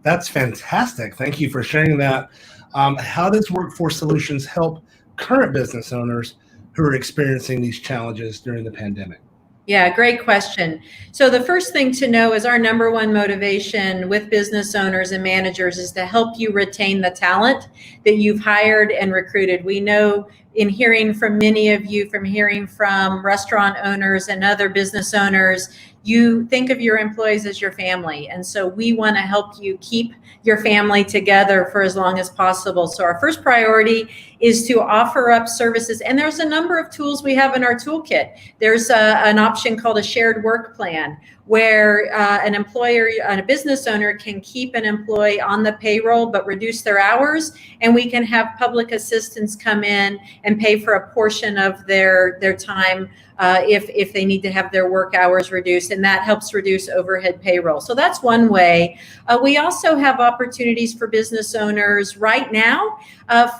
Speaker 1: That's fantastic. Thank you for sharing that. How does Workforce Solutions help current business owners who are experiencing these challenges during the pandemic?
Speaker 4: Yeah, great question. So the first thing to know is our number one motivation with business owners and managers is to help you retain the talent that you've hired and recruited. We know in hearing from many of you, from hearing from restaurant owners and other business owners, you think of your employees as your family. And so we want to help you keep your family together for as long as possible. So our first priority is to offer up services. And there's a number of tools we have in our toolkit. There's an option called a shared work plan, where an employer and a business owner can keep an employee on the payroll but reduce their hours, and we can have public assistance come in and pay for a portion of their time if they need to have their work hours reduced, and that helps reduce overhead payroll. So that's one way. We also have opportunities for business owners right now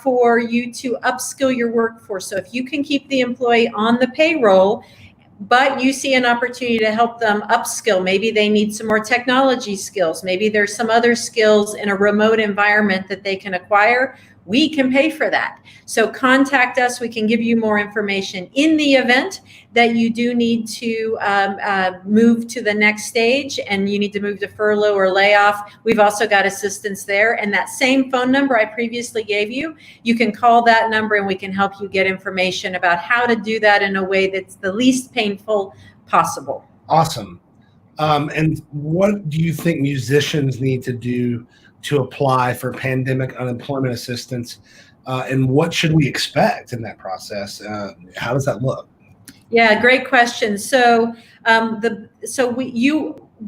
Speaker 4: for you to upskill your workforce. So if you can keep the employee on the payroll, but you see an opportunity to help them upskill. Maybe they need some more technology skills. Maybe there's some other skills in a remote environment that they can acquire. We can pay for that. So contact us. We can give you more information. In the event that you do need to move to the next stage and you need to move to furlough or layoff, we've also got assistance there. And that same phone number I previously gave you, you can call that number and we can help you get information about how to do that in a way that's the least painful possible.
Speaker 1: Awesome. And what do you think musicians need to do to apply for pandemic unemployment assistance, and what should we expect in that process? How does that look?
Speaker 4: Yeah, great question. So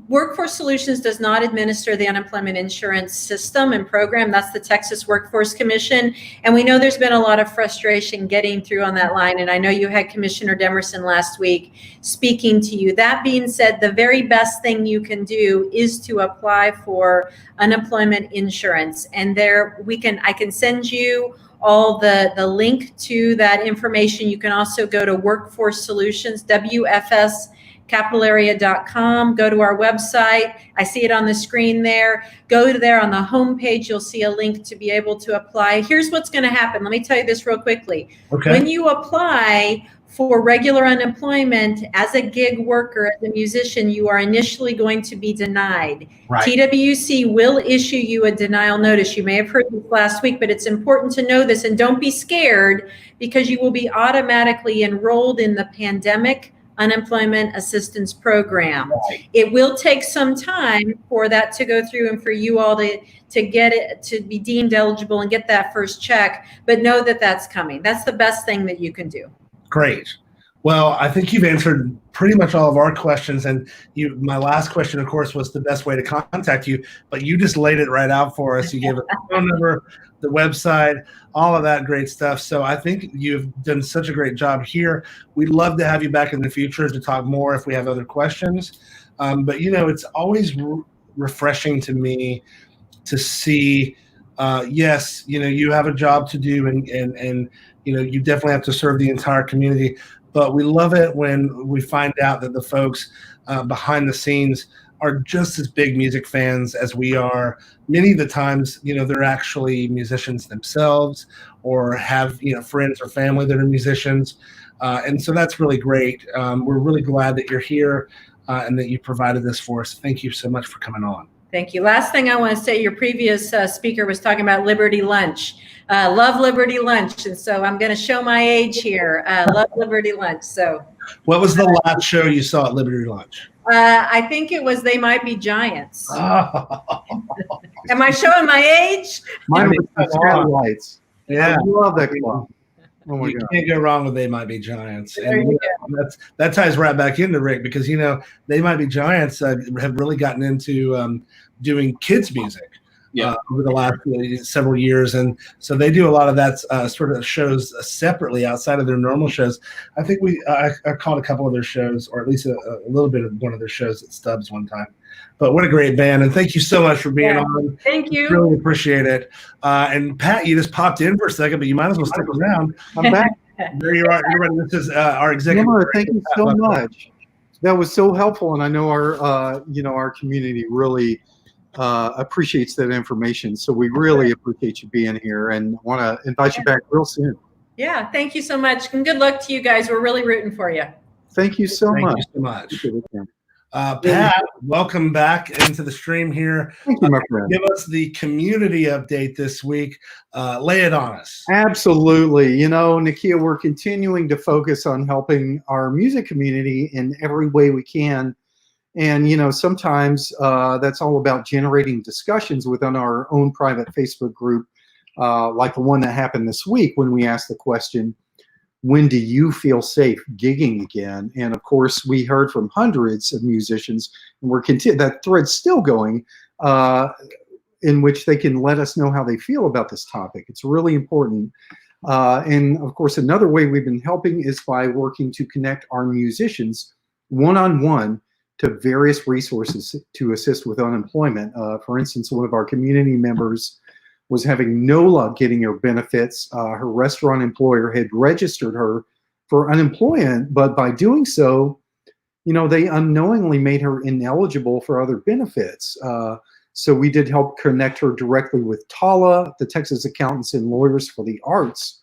Speaker 4: Workforce Solutions does not administer the unemployment insurance system and program. That's the Texas Workforce Commission. And we know there's been a lot of frustration getting through on that line. And I know you had Commissioner Demerson last week speaking to you. That being said, the very best thing you can do is to apply for unemployment insurance. And I can send you all the link to that information. You can also go to Workforce Solutions, WFSCapitalArea.com. Go to our website. I see it on the screen there. Go to there on the homepage. You'll see a link to be able to apply. Here's what's going to happen. Let me tell you this real quickly.
Speaker 1: Okay.
Speaker 4: When you apply for regular unemployment as a gig worker, as a musician, you are initially going to be denied.
Speaker 1: Right.
Speaker 4: TWC will issue you a denial notice. You may have heard this last week, but it's important to know this, and don't be scared, because you will be automatically enrolled in the pandemic unemployment assistance program.
Speaker 1: Right.
Speaker 4: It will take some time for that to go through and for you all to get it to be deemed eligible and get that first check, but know that that's coming. That's the best thing that you can do.
Speaker 1: Great. Well, I think you've answered pretty much all of our questions. And my last question, of course, was the best way to contact you, but you just laid it right out for us. You gave us the phone number, the website, all of that great stuff. So I think you've done such a great job here. We'd love to have you back in the future to talk more if we have other questions. But, it's always refreshing to me to see, yes, you have a job to do, and you definitely have to serve the entire community. But we love it when we find out that the folks behind the scenes are just as big music fans as we are. Many of the times, they're actually musicians themselves, or have, friends or family that are musicians. And so that's really great. We're really glad that you're here and that you provided this for us. Thank you so much for coming on.
Speaker 4: Thank you. Last thing I want to say, your previous speaker was talking about Liberty Lunch. Love Liberty Lunch. And so I'm going to show my age here. Love Liberty Lunch. So,
Speaker 1: what was the last show you saw at Liberty Lunch?
Speaker 4: I think it was They Might Be Giants. Am I showing my age?
Speaker 5: Mine was the Satellites.
Speaker 1: Yeah.
Speaker 5: I love that club. Oh my
Speaker 1: you
Speaker 5: God.
Speaker 1: can't go wrong with They Might Be Giants.
Speaker 4: There
Speaker 1: And
Speaker 4: you go.
Speaker 1: that ties right back into Rick, because They Might Be Giants have really gotten into doing kids music over the last several years, and so they do a lot of that sort of shows separately outside of their normal shows. I think I caught a couple of their shows, or at least a little bit of one of their shows at Stubbs one time. But what a great band, and thank you so much for being on.
Speaker 4: Thank you.
Speaker 1: Really appreciate it. And Pat, you just popped in for a second, but you might as well stick around.
Speaker 5: I'm back.
Speaker 1: There you are. Everybody, this is our executive.
Speaker 5: Tamara, thank you so much. That was so helpful, and I know our community really appreciates that information. So we really appreciate you being here, and want to invite you back real soon.
Speaker 4: Yeah, thank you so much, and good luck to you guys. We're really rooting for you.
Speaker 5: Thank you so much.
Speaker 1: Thank you so much. Pat, welcome back into the stream here.
Speaker 5: Thank you, my friend.
Speaker 1: Give us the community update this week. Lay it on us.
Speaker 5: Absolutely. Nakia, we're continuing to focus on helping our music community in every way we can. And, sometimes that's all about generating discussions within our own private Facebook group, like the one that happened this week when we asked the question, when do you feel safe gigging again? And of course, we heard from hundreds of musicians, and that thread's still going, in which they can let us know how they feel about this topic. It's really important. And of course, another way we've been helping is by working to connect our musicians one-on-one to various resources to assist with unemployment. For instance, one of our community members was having no luck getting her benefits. Her restaurant employer had registered her for unemployment, but by doing so, they unknowingly made her ineligible for other benefits. So we did help connect her directly with TALA, the Texas Accountants and Lawyers for the Arts,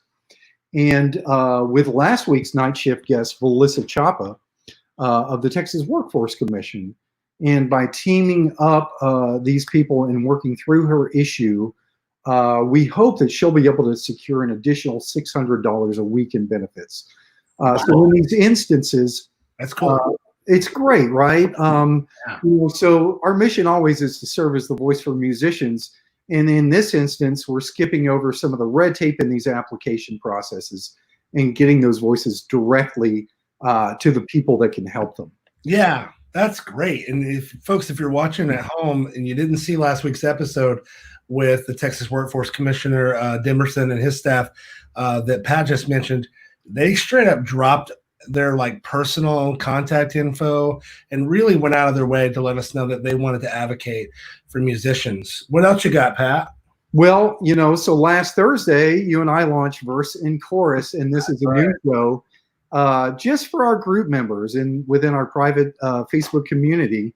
Speaker 5: and with last week's night shift guest, Valissa Chapa, of the Texas Workforce Commission. And by teaming up these people and working through her issue, we hope that she'll be able to secure an additional $600 a week in benefits. So in these instances,
Speaker 1: That's cool.
Speaker 5: it's great, right? So our mission always is to serve as the voice for musicians. And in this instance, we're skipping over some of the red tape in these application processes and getting those voices directly to the people that can help them.
Speaker 1: Yeah, that's great. And if you're watching at home and you didn't see last week's episode with the Texas Workforce Commissioner Dimerson and his staff that Pat just mentioned, they straight up dropped their like personal contact info and really went out of their way to let us know that they wanted to advocate for musicians. What else you got, Pat?
Speaker 5: Well, so last Thursday, you and I launched Verse and Chorus, and this is a new show just for our group members and within our private Facebook community.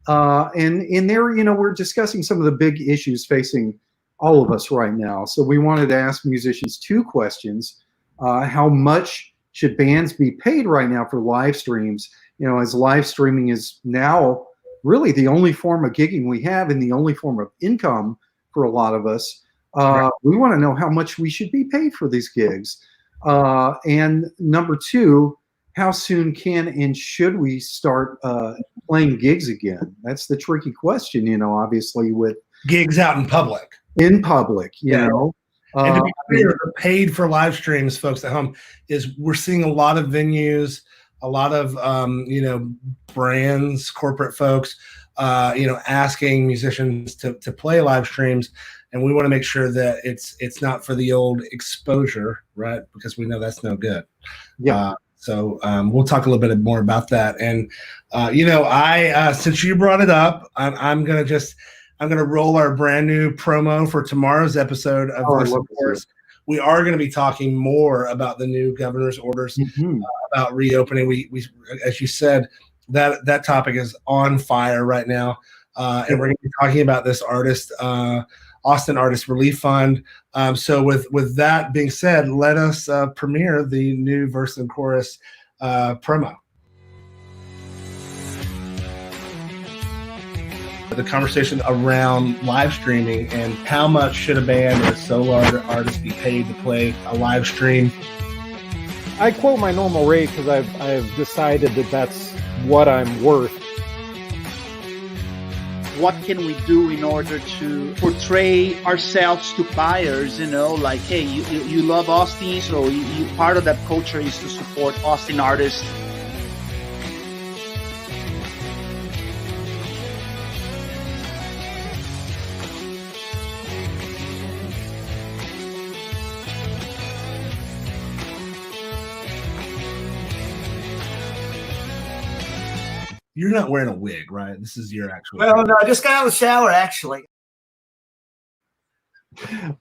Speaker 5: And in there, we're discussing some of the big issues facing all of us right now. So we wanted to ask musicians 2 questions. How much should bands be paid right now for live streams? As live streaming is now really the only form of gigging we have and the only form of income for a lot of us.
Speaker 1: Right.
Speaker 5: We want to know how much we should be paid for these gigs. And number 2, how soon can and should we start playing gigs again? That's the tricky question, obviously, with
Speaker 1: Gigs out in public.
Speaker 5: you know.
Speaker 1: And to be clear, the paid for live streams, folks at home, is we're seeing a lot of venues, a lot of brands, corporate folks, asking musicians to play live streams, and we want to make sure that it's not for the old exposure, right? Because we know that's no good.
Speaker 5: Yeah.
Speaker 1: So we'll talk a little bit more about that. And since you brought it up, I'm gonna roll our brand new promo for tomorrow's episode of Verse and Chorus. We are going to be talking more about the new governor's orders about reopening. We as you said, that topic is on fire right now, and we're going to be talking about this Austin Artist Relief Fund. So with that being said, let us premiere the new Verse and Chorus promo. The conversation around live streaming and how much should a band or a solo artist be paid to play a live stream.
Speaker 6: I quote my normal rate because I've decided that that's what I'm worth.
Speaker 7: What can we do in order to portray ourselves to buyers, like, hey, you love Austin, so you part of that culture is to support Austin artists.
Speaker 1: You're not wearing a wig, right? This is your actual.
Speaker 8: Well, no, I just got out of the shower, actually.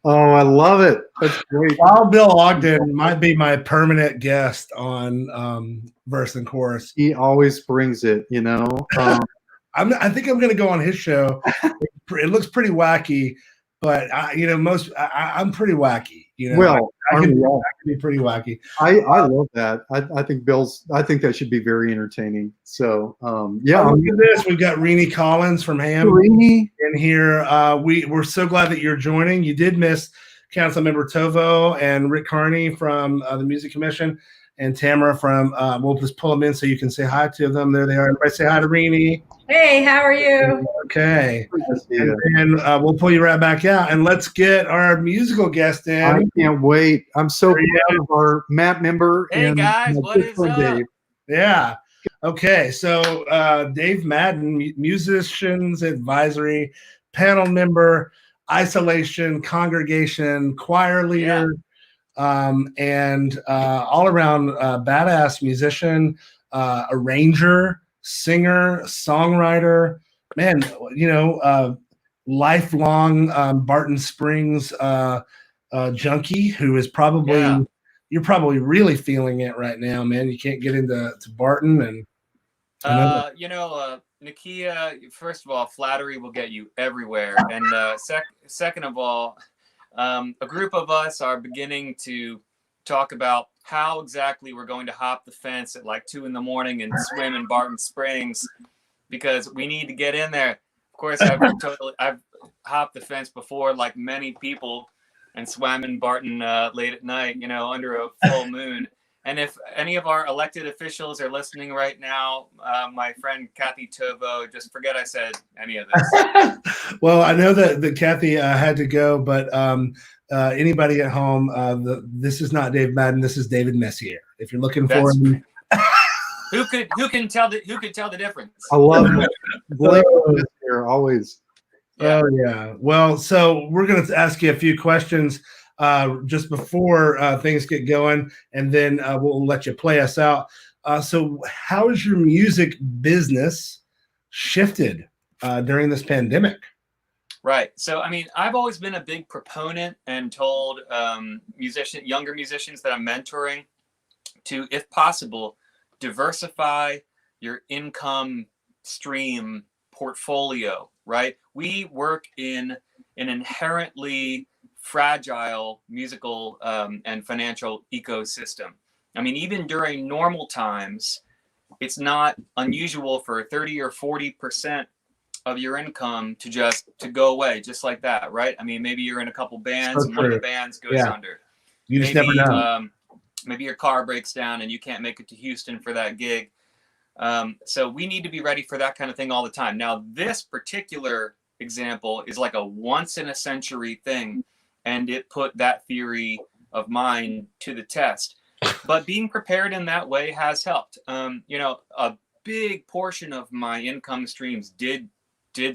Speaker 5: Oh, I love it. That's great.
Speaker 1: Wild Bill Ogden might be my permanent guest on Verse and Chorus.
Speaker 5: He always brings it,
Speaker 1: I think I'm going to go on his show. It looks pretty wacky, but I'm pretty wacky.
Speaker 5: Well,
Speaker 1: I can be pretty wacky.
Speaker 5: I love that. I think that should be very entertaining. So
Speaker 1: Look at this. We've got Renee Collins from Ham in here. We're so glad that you're joining. You did miss Councilmember Tovo and Rick Carney from the Music Commission and Tamara from. We'll just pull them in so you can say hi to them. There they are. Everybody say hi to Renee.
Speaker 4: Hey, how are you?
Speaker 1: Okay. And we'll pull you right back out. And let's get our musical guest in.
Speaker 5: I can't wait. I'm so proud of our MAP member.
Speaker 8: Hey, guys, what is up?
Speaker 5: Dave.
Speaker 1: Yeah. Okay. So Dave Madden, Musicians Advisory, panel member, isolation, congregation, choir leader, and all around badass musician, arranger, singer, songwriter, man, lifelong Barton Springs junkie who is probably you're probably really feeling it right now, man. You can't get into Barton and
Speaker 9: Nakia, first of all, flattery will get you everywhere, and second of all, a group of us are beginning to talk about how exactly we're going to hop the fence at like 2 a.m. and swim in Barton Springs because we need to get in there. Of course, I've hopped the fence before, like many people, and swam in Barton late at night, under a full moon. And if any of our elected officials are listening right now, my friend Kathie Tovo, just forget I said any of this.
Speaker 1: Well, I know that Kathie had to go, but anybody at home, this is not Dave Madden. This is David Messier. If you're looking for
Speaker 9: That's
Speaker 1: him,
Speaker 9: who could tell the difference?
Speaker 5: I love Blake here always.
Speaker 9: Yeah.
Speaker 1: Oh yeah. Well, so we're going to ask you a few questions just before things get going, and then we'll let you play us out. So, how has your music business shifted during this pandemic?
Speaker 9: Right. So, I mean, I've always been a big proponent and told younger musicians that I'm mentoring to, if possible, diversify your income stream portfolio, right? We work in an inherently fragile musical and financial ecosystem. I mean, even during normal times, it's not unusual for 30 or 40% of your income to go away just like that, right? I mean, maybe you're in a couple bands and one of the bands goes under.
Speaker 1: You just never know.
Speaker 9: Maybe your car breaks down and you can't make it to Houston for that gig. So we need to be ready for that kind of thing all the time. Now, this particular example is like a once in a century thing, and it put that theory of mine to the test. But being prepared in that way has helped. A big portion of my income streams did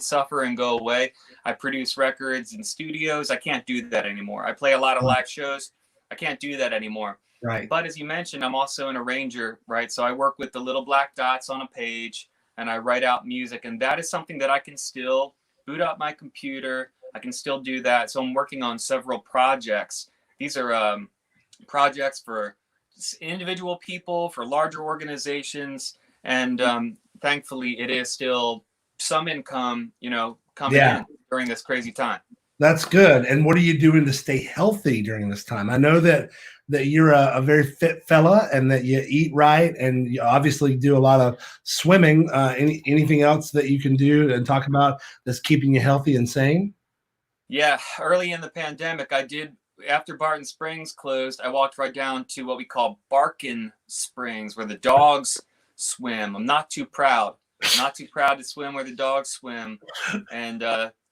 Speaker 9: suffer and go away. I produce records in studios. I can't do that anymore. I play a lot of live shows. I can't do that anymore.
Speaker 1: Right.
Speaker 9: But as you mentioned, I'm also an arranger, right? So I work with the little black dots on a page and I write out music. And that is something that I can still boot up my computer. I can still do that. So I'm working on several projects. These are projects for individual people, for larger organizations. And thankfully, it is still some income, coming in during this crazy time.
Speaker 1: That's good. And what are you doing to stay healthy during this time? I know that you're a very fit fella and that you eat right, and you obviously do a lot of swimming. Anything else that you can do and talk about that's keeping you healthy and sane?
Speaker 9: Yeah, early in the pandemic, I did. After Barton Springs closed, I walked right down to what we call Barkin Springs, where the dogs swim. I'm not too proud to swim where the dogs swim, and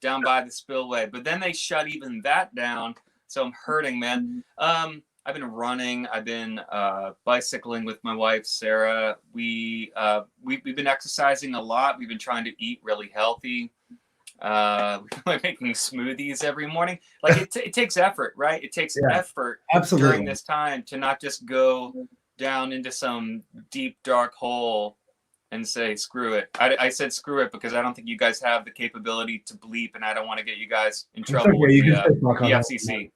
Speaker 9: down by the spillway. But then they shut even that down, so I'm hurting, man. I've been running. I've been bicycling with my wife, Sarah. We've been exercising a lot. We've been trying to eat really healthy. We're making smoothies every morning. Like it takes effort, right? It takes effort during this time to not just go down into some deep dark hole and say screw it. I said screw it because I don't think you guys have the capability to bleep, and I don't want to get you guys in trouble with the FCC.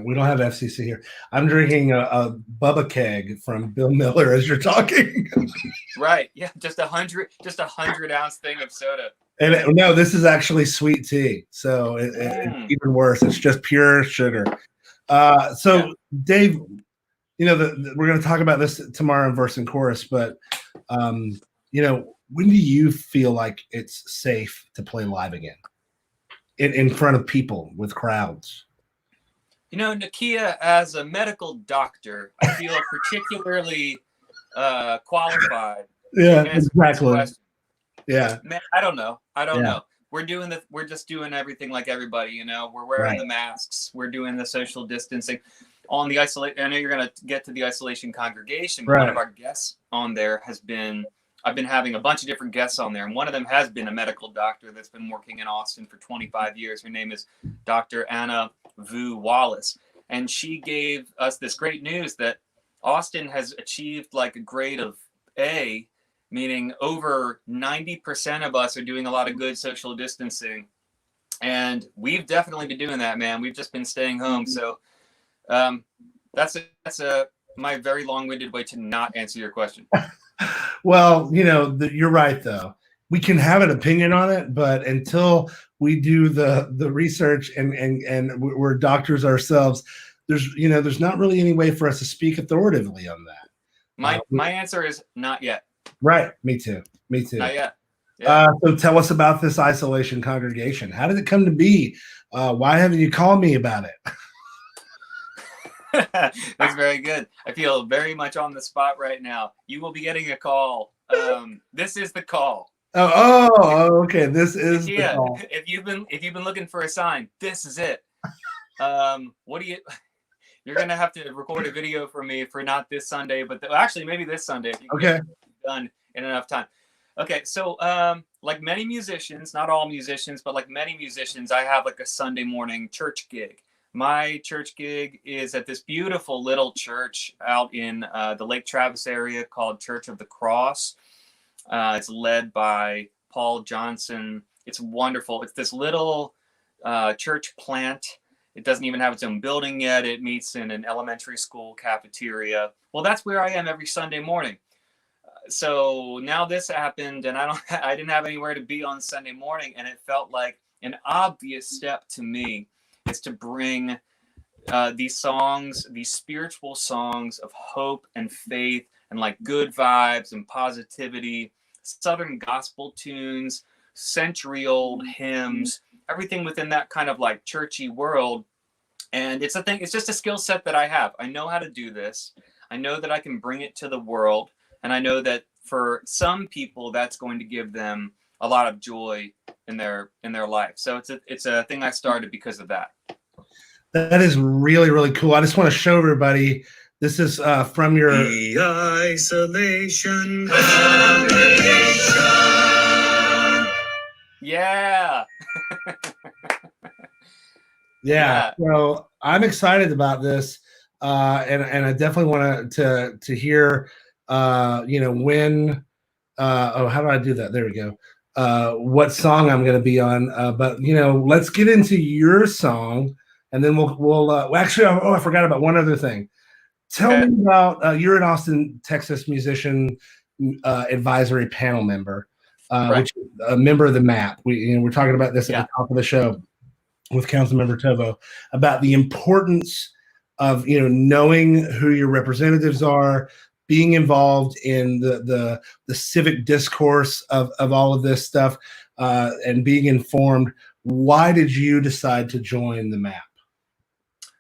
Speaker 1: We don't have FCC here. I'm drinking a Bubba keg from Bill Miller as you're talking.
Speaker 9: Right. Yeah. Just 100 ounce thing of soda.
Speaker 1: And no, this is actually sweet tea. So it's even worse. It's just pure sugar. Dave, we're going to talk about this tomorrow in verse and chorus, but when do you feel like it's safe to play live again in front of people with crowds?
Speaker 9: Nakia, as a medical doctor, I feel particularly qualified.
Speaker 1: Yeah, exactly. Yeah.
Speaker 9: Man, I don't know. We're just doing everything like everybody, We're wearing the masks. We're doing the social distancing. On the isolation, I know you're going to get to the isolation congregation, but one of our guests on there I've been having a bunch of different guests on there, and one of them has been a medical doctor that's been working in Austin for 25 years. Her name is Dr. Anna Vu Wallace, and she gave us this great news that Austin has achieved like a grade of A, meaning over 90% of us are doing a lot of good social distancing, and we've definitely been doing that, man. We've just been staying home, so that's my very long-winded way to not answer your question.
Speaker 1: Well, you're right, though. We can have an opinion on it, but until we do the research and we're doctors ourselves, there's not really any way for us to speak authoritatively on that.
Speaker 9: My answer is not yet.
Speaker 1: Right. Me too.
Speaker 9: Not yet. Yeah.
Speaker 1: So tell us about this isolation congregation. How did it come to be? Why haven't you called me about it?
Speaker 9: That's very good. I feel very much on the spot right now. You will be getting a call. This is the call.
Speaker 1: Okay. This is the
Speaker 9: Yeah,
Speaker 1: call.
Speaker 9: if you've been looking for a sign, this is it. What do you? You're gonna have to record a video for me for not this Sunday, but actually maybe this Sunday if you can get it done in enough time. Okay, so like many musicians, not all musicians, but like many musicians, I have like a Sunday morning church gig. My church gig is at this beautiful little church out in the Lake Travis area called Church of the Cross. It's led by Paul Johnson. It's wonderful. It's this little church plant. It doesn't even have its own building yet. It meets in an elementary school cafeteria. Well, that's where I am every Sunday morning. So now this happened, and I didn't have anywhere to be on Sunday morning, and it felt like an obvious step to me is to bring these songs, these spiritual songs of hope and faith and like good vibes and positivity, Southern gospel tunes, century-old hymns, everything within that kind of like churchy world. And it's just a skill set that I have. I know how to do this. I know that I can bring it to the world. And I know that for some people, that's going to give them a lot of joy in their life. So it's a thing I started because of that.
Speaker 1: That is really, really cool. I just want to show everybody. This is from your
Speaker 10: The isolation.
Speaker 9: Yeah.
Speaker 1: Yeah. So I'm excited about this, and I definitely want to hear, when. How do I do that? There we go. What song I'm going to be on? But let's get into your song, and then we'll actually. I forgot about one other thing. Tell me about you're an Austin, Texas musician advisory panel member, which is a member of the MAP. We're talking about this at the top of the show with Councilmember Tovo about the importance of knowing who your representatives are, being involved in the civic discourse of all of this stuff, and being informed. Why did you decide to join the MAP?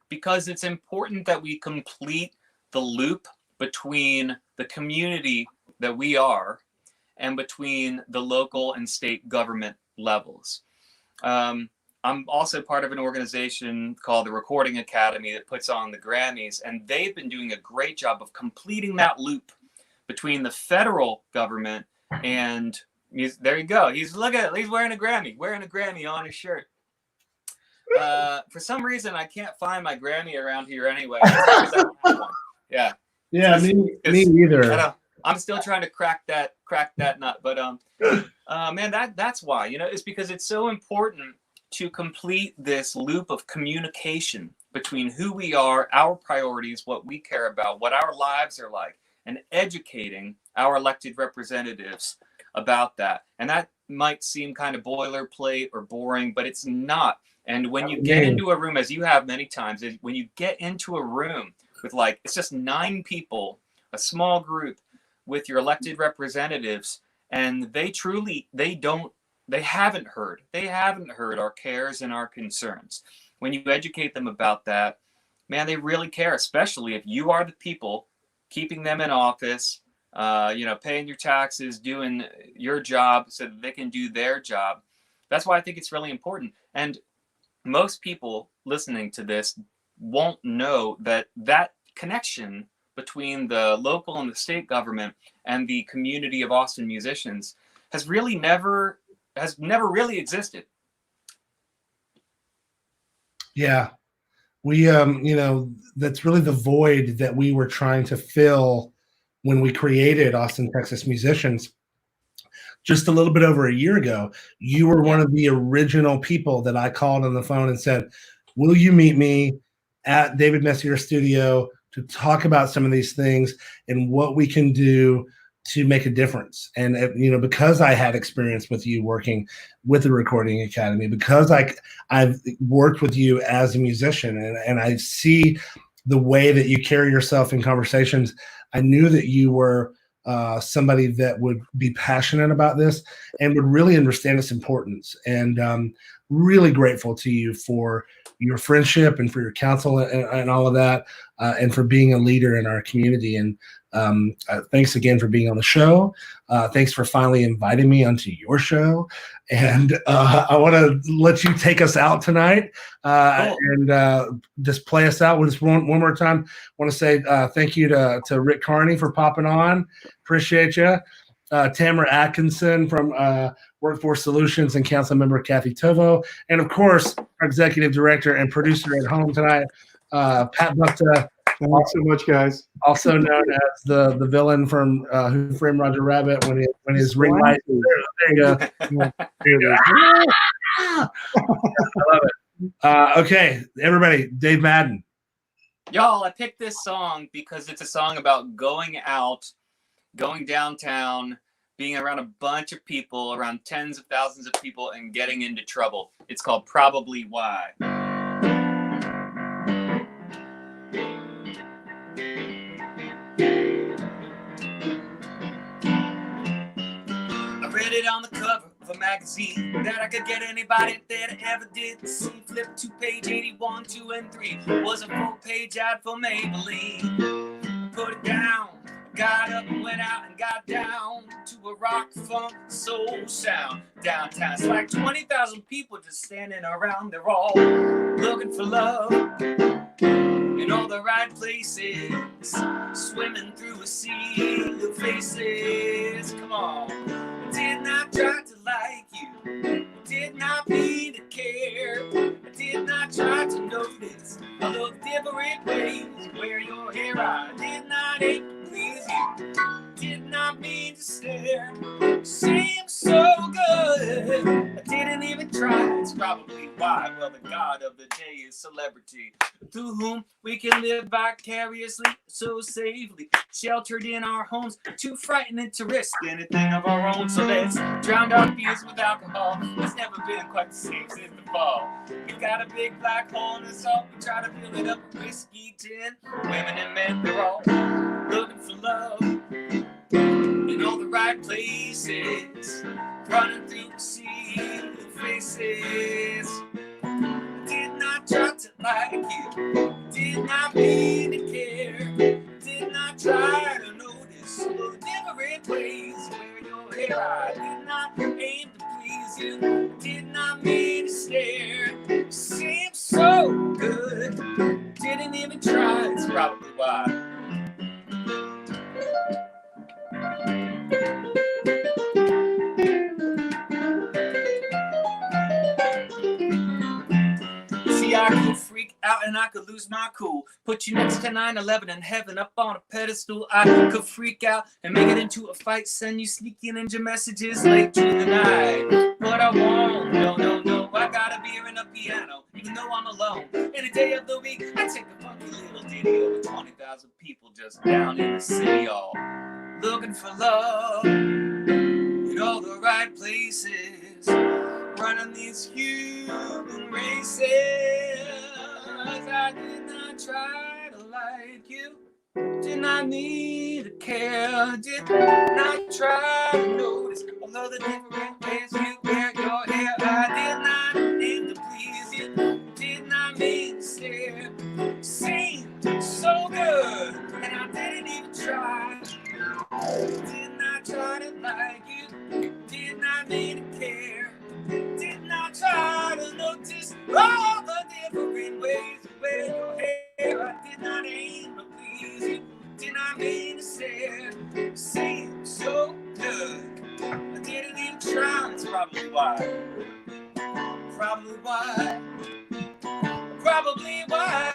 Speaker 9: Because it's important that we complete the loop between the community that we are and between the local and state government levels. I'm also part of an organization called the Recording Academy that puts on the Grammys, and they've been doing a great job of completing that loop between the federal government and there you go. He's wearing a Grammy on his shirt. For some reason, I can't find my Grammy around here anyway. Yeah.
Speaker 1: Yeah, me either.
Speaker 9: I'm still trying to crack that nut, but man, that's why. It's because it's so important to complete this loop of communication between who we are, our priorities, what we care about, what our lives are like, and educating our elected representatives about that. And that might seem kind of boilerplate or boring, but it's not. And when you get into a room, as you have many times, when you get into a room with it's just 9 people, a small group with your elected representatives, and they haven't heard our cares and our concerns. When you educate them about that, man, they really care, especially if you are the people keeping them in office, paying your taxes, doing your job so that they can do their job. That's why I think it's really important. And most people listening to this won't know that connection between the local and the state government and the community of Austin musicians has never really existed.
Speaker 1: Yeah. We, that's really the void that we were trying to fill when we created Austin, Texas Musicians. Just a little bit over a year ago, you were one of the original people that I called on the phone and said, will you meet me at David Messier's studio to talk about some of these things and what we can do to make a difference? And, because I had experience with you working with the Recording Academy, because I've worked with you as a musician and I see the way that you carry yourself in conversations, I knew that you were somebody that would be passionate about this and would really understand its importance. And really grateful to you for your friendship and for your counsel and all of that, and for being a leader in our community. And thanks again for being on the show. Thanks for finally inviting me onto your show. And I want to let you take us out tonight and just play us out with just one more time. I want to say thank you to Rick Carney for popping on. Appreciate you. Tamara Atkinson from Workforce Solutions and Council Member Kathie Tovo. And of course, our Executive Director and Producer at home tonight, Pat Buckta.
Speaker 5: Thanks so much, guys.
Speaker 1: Also known as the villain from Who Framed Roger Rabbit when his ring light. There you go. There you go. I love it. Okay, everybody, Dave Madden.
Speaker 9: Y'all, I picked this song because it's a song about going out, going downtown, being around a bunch of people, around tens of thousands of people, and getting into trouble. It's called Probably Why. I read it on the cover of a magazine that I could get anybody that ever did see. Flip to page 81, 2, and 3 was a full-page ad for Maybelline. Put it down, got up and went out and got down to a rock, funk, soul sound. Downtown, it's like 20,000 people just standing around. They're all looking for love in all the right places, swimming through a sea of faces. Come on. I did not try to like you, I did not mean to care, I did not try to notice I look different ways. Wear your hair, I did not aim to please you, did not mean to stare. Seems so good, I didn't even try. It's probably why. Well, the god of the day is celebrity, through whom we can live vicariously, so safely, sheltered in our homes, too frightened to risk anything of our own. So let's drown our fears with alcohol. It's never been quite the same since the fall. We've got a big black hole in us all. We try to fill it up with whiskey, gin. Women and men, they're all looking for love in all the right places, running through the sea of faces. Did not try to like you, did not mean to care, did not try to notice the different ways. Wear your hair, I did not aim to please you, did not mean to stare. Seems so good, didn't even try. It's probably why. I could freak out and I could lose my cool. Put you next to 9/11 in heaven up on a pedestal. I could freak out and make it into a fight. Send you sneaky ninja messages late through the night. But I won't, no. I got a beer and a piano, even though I'm alone. Any day of the week, I take a funky little ditty over 20,000 people just down in the city, all looking for love in all the right places, running these human races. I did not try to like you, did not need to care, did not try to notice all of the different ways you wear your hair. I did not aim to please you, did not mean to stare. Seemed so good, and I didn't even try. Did not try to like you, did not mean to care, did not try to notice all the different ways you wear your hair. I did not aim to please you, did not mean to stare. Seems so good, I didn't even try. It's probably why. Probably why. Probably why.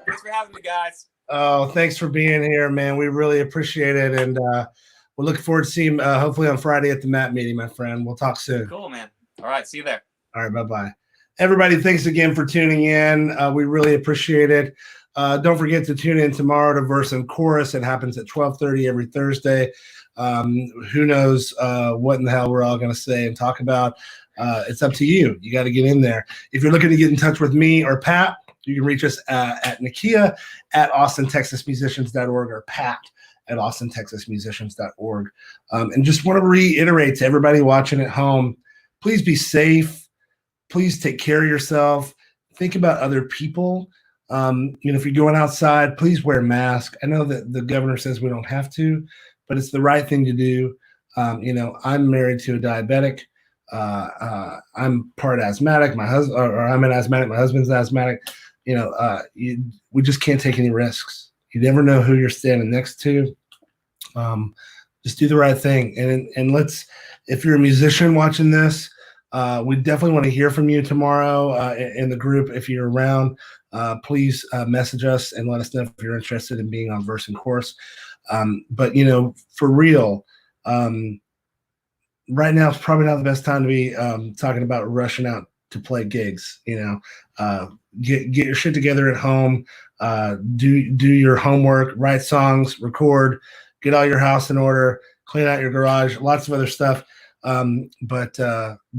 Speaker 9: Thanks for having me, guys.
Speaker 1: Oh, thanks for being here, man. We really appreciate it. And we're looking forward to seeing you hopefully on Friday at the MAP meeting, my friend. We'll talk soon.
Speaker 9: Cool, man. All right. See you there.
Speaker 1: All right. Bye-bye. Everybody, thanks again for tuning in. We really appreciate it. Don't forget to tune in tomorrow to Verse and Chorus. It happens at 12:30 every Thursday. Who knows what in the hell we're all going to say and talk about. It's up to you. You got to get in there. If you're looking to get in touch with me or Pat, You can reach us at Nakia at AustinTexasMusicians.org or Pat at AustinTexasMusicians.org. And just want to reiterate to everybody watching at home, please be safe. Please take care of yourself. Think about other people. If you're going outside, please wear a mask. I know that the governor says we don't have to, but it's the right thing to do. I'm married to a diabetic. I'm part asthmatic. I'm an asthmatic. My husband's asthmatic. We just can't take any risks. You never know who you're standing next to. Just do the right thing. And if you're a musician watching this, we definitely want to hear from you tomorrow in the group. If you're around, please message us and let us know if you're interested in being on verse and chorus. But for real, right now it's probably not the best time to be talking about rushing out to play gigs. Get your shit together at home. Do your homework, write songs, record, get all your house in order, clean out your garage, lots of other stuff. But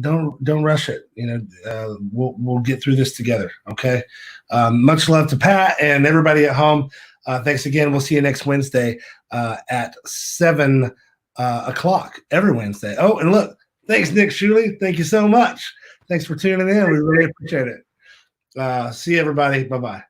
Speaker 1: don't rush it. We'll get through this together. Okay. Much love to Pat and everybody at home. Thanks again. We'll see you next Wednesday at 7 o'clock every Wednesday. Oh, and look, thanks, Nick Shuley. Thank you so much. Thanks for tuning in. We really appreciate it. See you, everybody. Bye-bye.